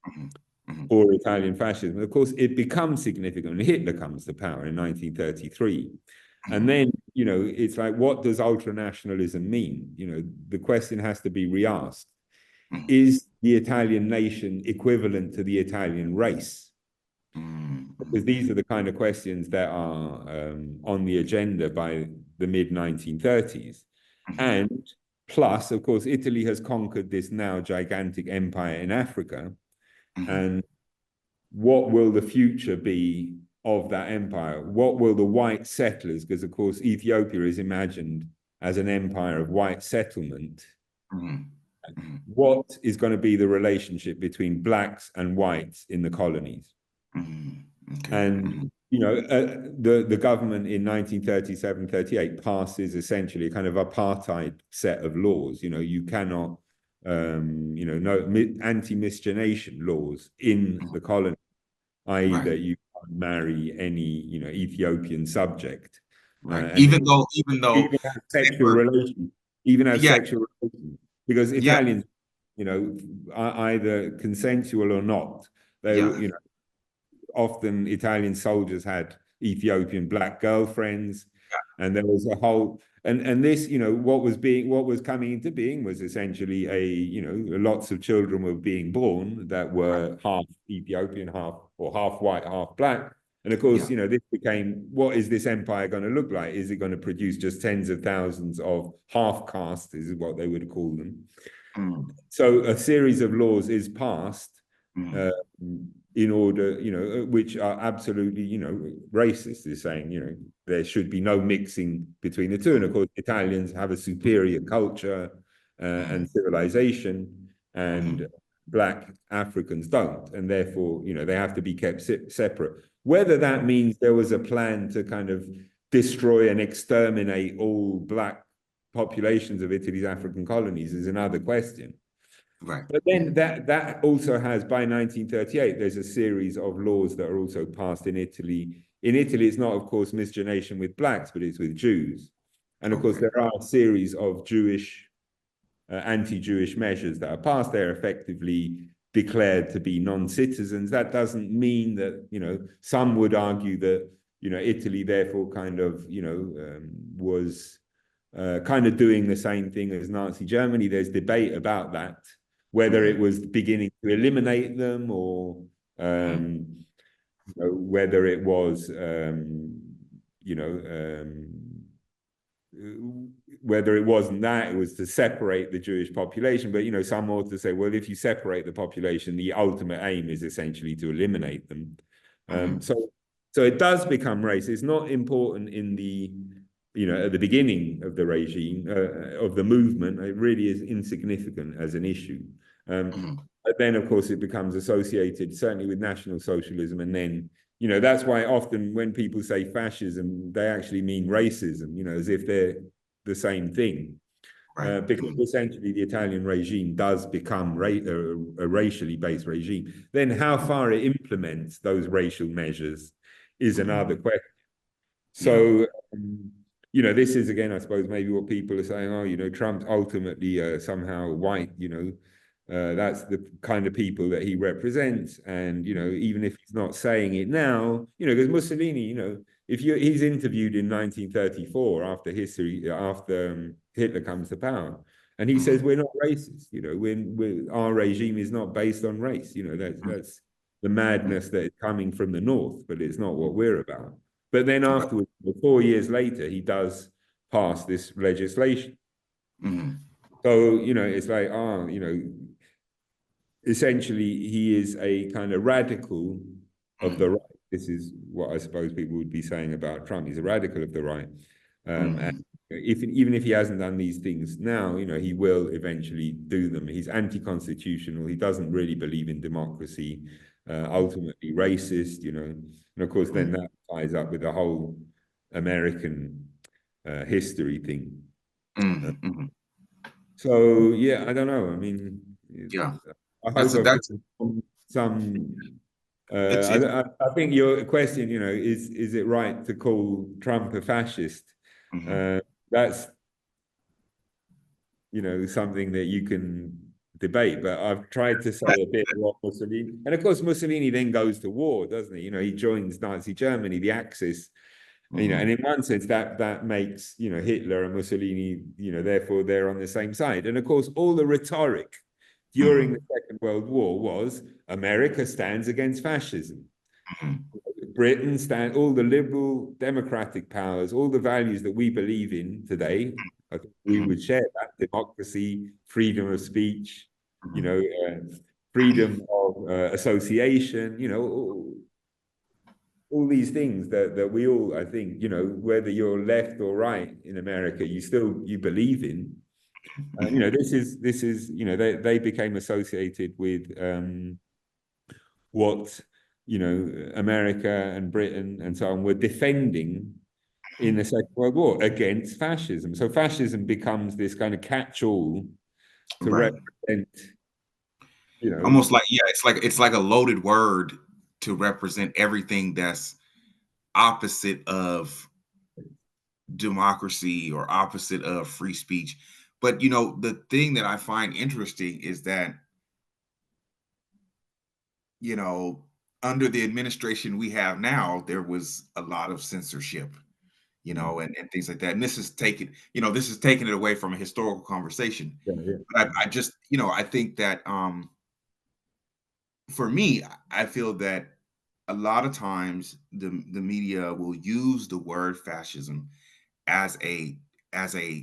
mhm, mhm, for Italian fascism. Of course, it becomes significant when Hitler comes to power in 1933. And mhm, then, it's like, what does ultranationalism mean? The question has to be re-asked. mhm, Is the Italian nation equivalent to the Italian race? mhm, Because these are the kind of questions that are on the agenda by the mid 1930s. mhm, And plus, of course, Italy has conquered this now gigantic empire in Africa. mhm, and what will the future be of that empire? What will the white settlers, because of course Ethiopia is imagined as an empire of white settlement, mhm, mhm, what is going to be the relationship between blacks and whites in the colonies? mhm. Okay. And Mhm, the government in 1937-38 passes essentially a kind of apartheid set of laws. You cannot, no anti-miscegenation laws in mhm. the colony, i.e., Right. that you can't marry any, Ethiopian subject, Right. and Even though even have they sexual were, relations, even have yeah, sexual relations, because yeah, Italians, either consensual or not, they, yeah, often Italian soldiers had Ethiopian black girlfriends, and there was a whole and this, what was coming into being was essentially lots of children were being born that were half Ethiopian, half white, half black. And of course, yeah. this became, what is this empire going to look like? Is it going to produce just tens of thousands of half castes, is what they would call them? Mm, So a series of laws is passed, mm, uh, in order, which are absolutely, racist, is saying, there should be no mixing between the two. And of course, Italians have a superior culture mm, and civilization, mm, and Black Africans don't. And therefore, they have to be kept separate. Whether that means there was a plan to kind of destroy and exterminate all Black populations of Italy's African colonies is another question. right. But then that also has, by 1938, there's a series of laws that are also passed in Italy. In Italy, it's not, of course, miscegenation with blacks, but it's with Jews. And of course, Okay. there are a series of anti-Jewish measures that are passed. They're effectively declared to be non-citizens. That doesn't mean that, some would argue that, Italy therefore kind of, was kind of doing the same thing as Nazi Germany. There's debate about that, whether it Mm, was beginning to eliminate them, or mm, whether it was, you know, whether it wasn't that, it was to separate the Jewish population. But, some authors say, well, if you separate the population, the ultimate aim is essentially to eliminate them. mm, So it does become race. It's not important in the, at the beginning of the regime, of the movement. It really is insignificant as an issue. mm, But then, of course, it becomes associated certainly with National Socialism, and then, that's why often when people say fascism, they actually mean racism, as if they're the same thing. right. Because Mm, essentially the Italian regime does become a racially based regime. Then how far it implements those racial measures is mm, another question. yeah. So, this is again, I suppose, maybe what people are saying. Oh, Trump's ultimately somehow white. That's the kind of people that he represents. And even if he's not saying it now, because Mussolini, if he's interviewed in 1934 after Hitler comes to power, and he says Mm, we're not racist. Our regime is not based on race. mm, That's the mm, madness that is coming from the north, but it's not what we're about. But then right. afterwards, 4 years later, he does pass this legislation. Mm, So, it's like, essentially, he is a kind of radical of the mm, right. This is what I suppose people would be saying about Trump. He's a radical of the right. And mm, even if he hasn't done these things now, he will eventually do them. He's anti-constitutional. He doesn't really believe in democracy. Ultimately racist, and of course then mm, that ties up with the whole American history thing. mm, mm. So yeah, I don't know. I mean, Yeah. I That's hope a, I've that's given some. it's I think your question, is it right to call Trump a fascist? mm, Uh, that's something that you can debate. But I've tried to say a bit what Mussolini, and of course Mussolini then goes to war, doesn't he? He joins Nazi Germany, the Axis. And mm, in one sense, that makes Hitler and Mussolini, therefore they're on the same side. And of course, all the rhetoric during the mm, Second World War was America stands against fascism. mm, Britain stand all the liberal democratic powers, all the values that we believe in today. I think we mm, would share that: democracy, freedom of speech, you mm, know, freedom of association, all these things that we all, I think, whether you're left or right in America, you believe in. This is they became associated with what America and Britain and so on were defending in the Second World War against fascism. So fascism becomes this kind of catch-all to Right. represent, Almost like, yeah, it's like a loaded word to represent everything that's opposite of democracy or opposite of free speech. But the thing that I find interesting is that, you know, under the administration we have now, there was a lot of censorship, and things like that. And this is taking it away from a historical conversation. yeah, yeah, But I just, I think that for me, I feel that a lot of times the media will use the word fascism as a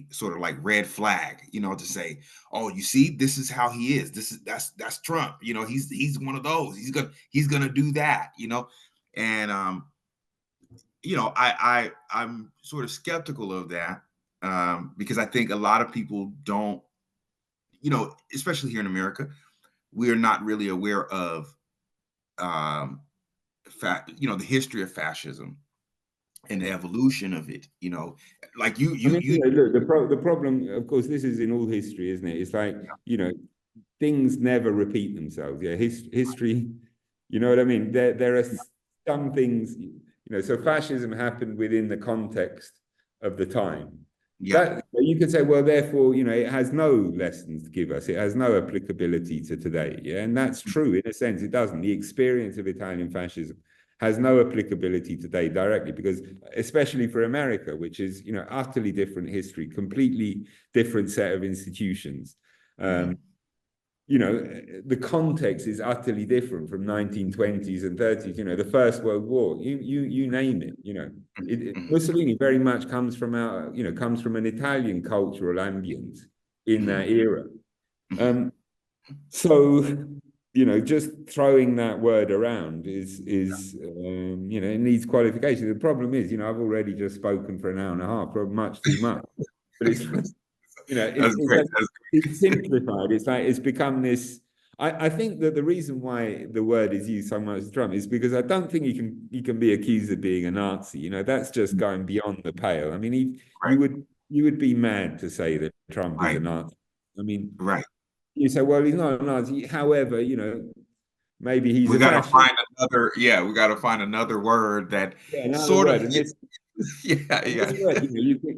sort of like red flag, to say, oh, you see, this is how he is. That's Trump. He's one of those. He's gonna do that. And I'm sort of skeptical of that, because I think a lot of people don't, especially here in America, we are not really aware of um, the history of fascism and the evolution of it. Like you, I you, mean, you. look, the problem, of course, this is in all history, isn't it? It's like, things never repeat themselves. Yeah, history, you know what I mean? There are some things, so fascism happened within the context of the time. Yeah. That you could say, well, therefore, it has no lessons to give us. It has no applicability to today. Yeah, and that's true in a sense. It doesn't. The experience of Italian fascism has no applicability today directly, because especially for America, which is utterly different history, completely different set of institutions. Mm-hmm. The context is utterly different from 1920s and 30s. The First World War, you name it. Mm-hmm. Mussolini very much comes from an Italian cultural ambience in Mm-hmm. that era. Mm-hmm. So, just throwing that word around it needs qualification. The problem is, I've already just spoken for an hour and a half, probably much too much. But That's great. That's it's simplified. It's like it's become this. I think that the reason why the word is used so much as Trump is because I don't think you can be accused of being a Nazi. That's just going beyond the pale. I mean, right. you would be mad to say that Trump is a Right. Nazi. I mean, Right. you say, well, he's not a Nazi. However, maybe he's We a got to fascist. find another. Yeah, we got to find another word that Yeah, another sort of. word. And this Yeah. this Yeah. word,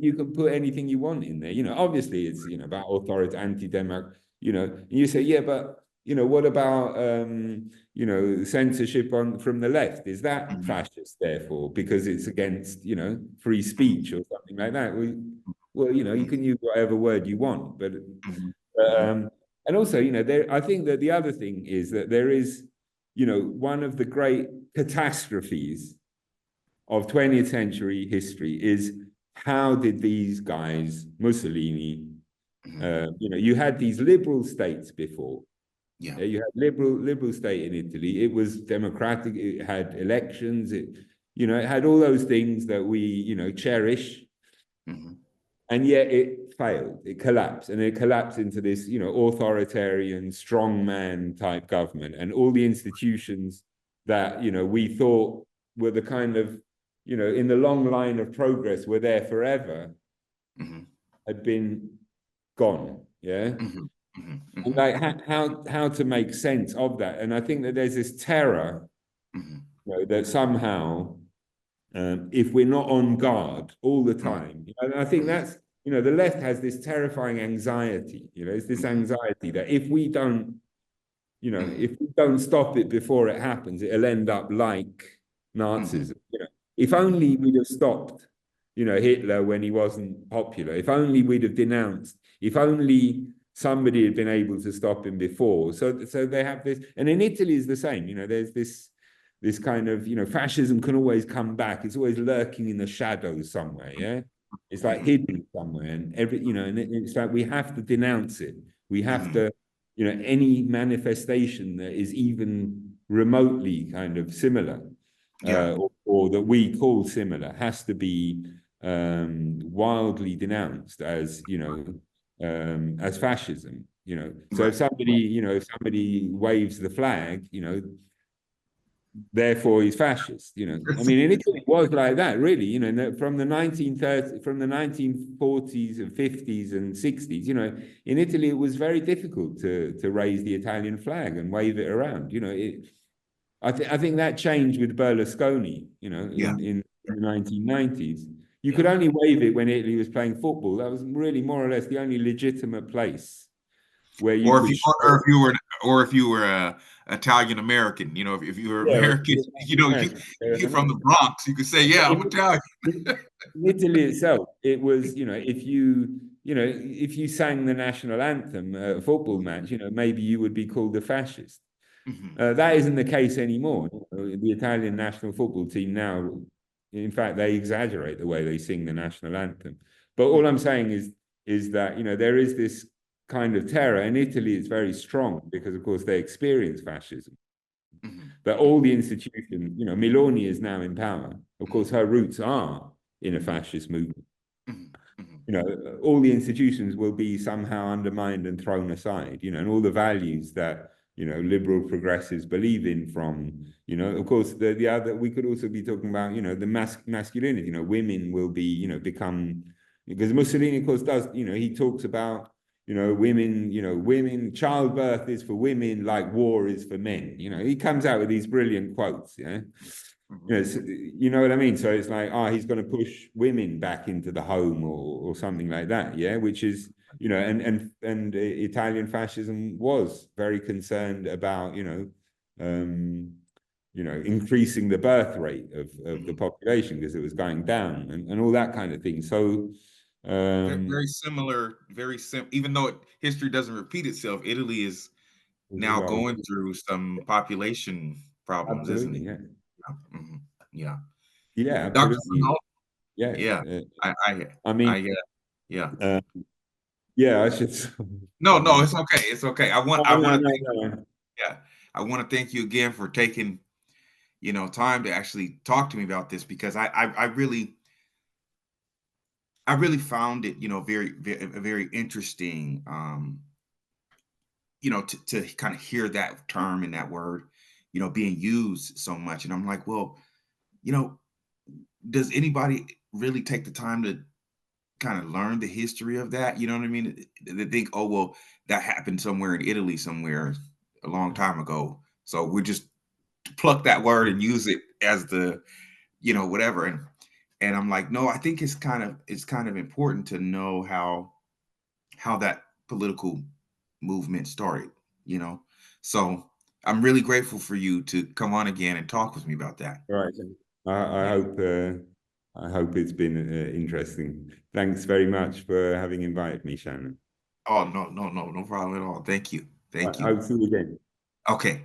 you can put anything you want in there. Obviously it's about authority, anti-democratic. And you say, yeah, but what about censorship from the left? Is that Mm-hmm. fascist? Therefore, because it's against free speech or something like that. Well, you can use whatever word you want, but Mm-hmm. Mm-hmm. um, and also, I think that the other thing is that there is, one of the great catastrophes of 20th century history is how did these guys, Mussolini, Mm-hmm. you had these liberal states before. Yeah. You had liberal state in Italy. It was democratic. It had elections. It had all those things that we, cherish. Mm-hmm. And yet it failed. It collapsed, and it collapsed into this, authoritarian strongman type government, and all the institutions that we thought were the kind of, in the long line of progress were there forever, Mm-hmm. had been gone. Yeah, Mm-hmm. Mm-hmm. and Mm-hmm. like how to make sense of that. And I think that there's this terror, Mm-hmm. that somehow, if we're not on guard all the Mm-hmm. time. And I think that's, the left has this terrifying anxiety. It's this Mm-hmm. anxiety that if we don't, Mm-hmm. if we don't stop it before it happens, it'll end up like Mm-hmm. Nazism. If only we'd have stopped, Hitler when he wasn't popular. If only we'd have denounced. If only somebody had been able to stop him before. So they have this, and in Italy is the same. There's this kind of, fascism can always come back. It's always lurking in the shadows somewhere. Yeah, it's like Mm-hmm. hidden somewhere, and and it's like we have to denounce it. We have Mm-hmm. to, any manifestation that is even remotely kind of similar, Yeah. or that we call similar, has to be wildly denounced as as fascism. So Right. if somebody waves the flag, therefore he's fascist. I mean, in Italy it was like that, really. From the 1930s, from the 1940s and 50s and 60s. In Italy it was very difficult to raise the Italian flag and wave it around. I think that changed with Berlusconi. Yeah. In the 1990s, you Yeah. could only wave it when Italy was playing football. That was really more or less the only legitimate place where you Or if could you show. or if you were Italian American, if you were Yeah, American, you from the Bronx, you could say, yeah, I'm Italian. in Italy itself, it was, if you sang the national anthem at a football match, maybe you would be called a fascist. Hmm. That isn't the case anymore. The Italian national football team now, in fact, they exaggerate the way they sing the national anthem. But all I'm saying is that there is this kind of terror. In Italy, it's very strong because, of course, they experience fascism. Hmm. But all the institutions, Meloni is now in power. Of course, her roots are in a fascist movement. Hmm. Hmm. All the institutions will be somehow undermined and thrown aside, and all the values that, liberal progressives believe in from, of course, the other, we could also be talking about, the masculinity, women will be, become, because Mussolini, of course, does, he talks about, women, childbirth is for women like war is for men. He comes out with these brilliant quotes, yeah. Hmm. You know what I mean? So it's like, he's going to push women back into the home or something like that, yeah. Which is, and Italian fascism was very concerned about, increasing the birth rate of the Hmm. population because it was going down and all that kind of thing. So, Very similar, even though history doesn't repeat itself, Italy is now well, going through some population problems, isn't absolutely, it? yeah, Yeah. Hmm. Yeah. yeah, Dr. absolutely, Finaldi, yeah. yeah. I, I, I mean, I, yeah. uh, yeah, I should. No, I no, mean, it's okay. It's okay. no, I no, want to no, thank, no. yeah, I want to thank you again for taking, time to actually talk to me about this because I really found it, very, very interesting, to kind of hear that term and that word, being used so much. And I'm like, well, you know, does anybody really take the time to kind of learn the history of that? You know what I mean? They think, oh, well, that happened somewhere in Italy somewhere a long time ago. So we just pluck that word and use it as the, whatever. And I'm like, no, I think it's kind of important to know how that political movement started, you know. So I'm really grateful for you to come on again and talk with me about that. All right. I Yeah. hope it's been interesting. Thanks very much for having invited me, Shannon. Oh, no, no, no, no problem at all. Thank you. Thank I you. hope to see you again. Okay.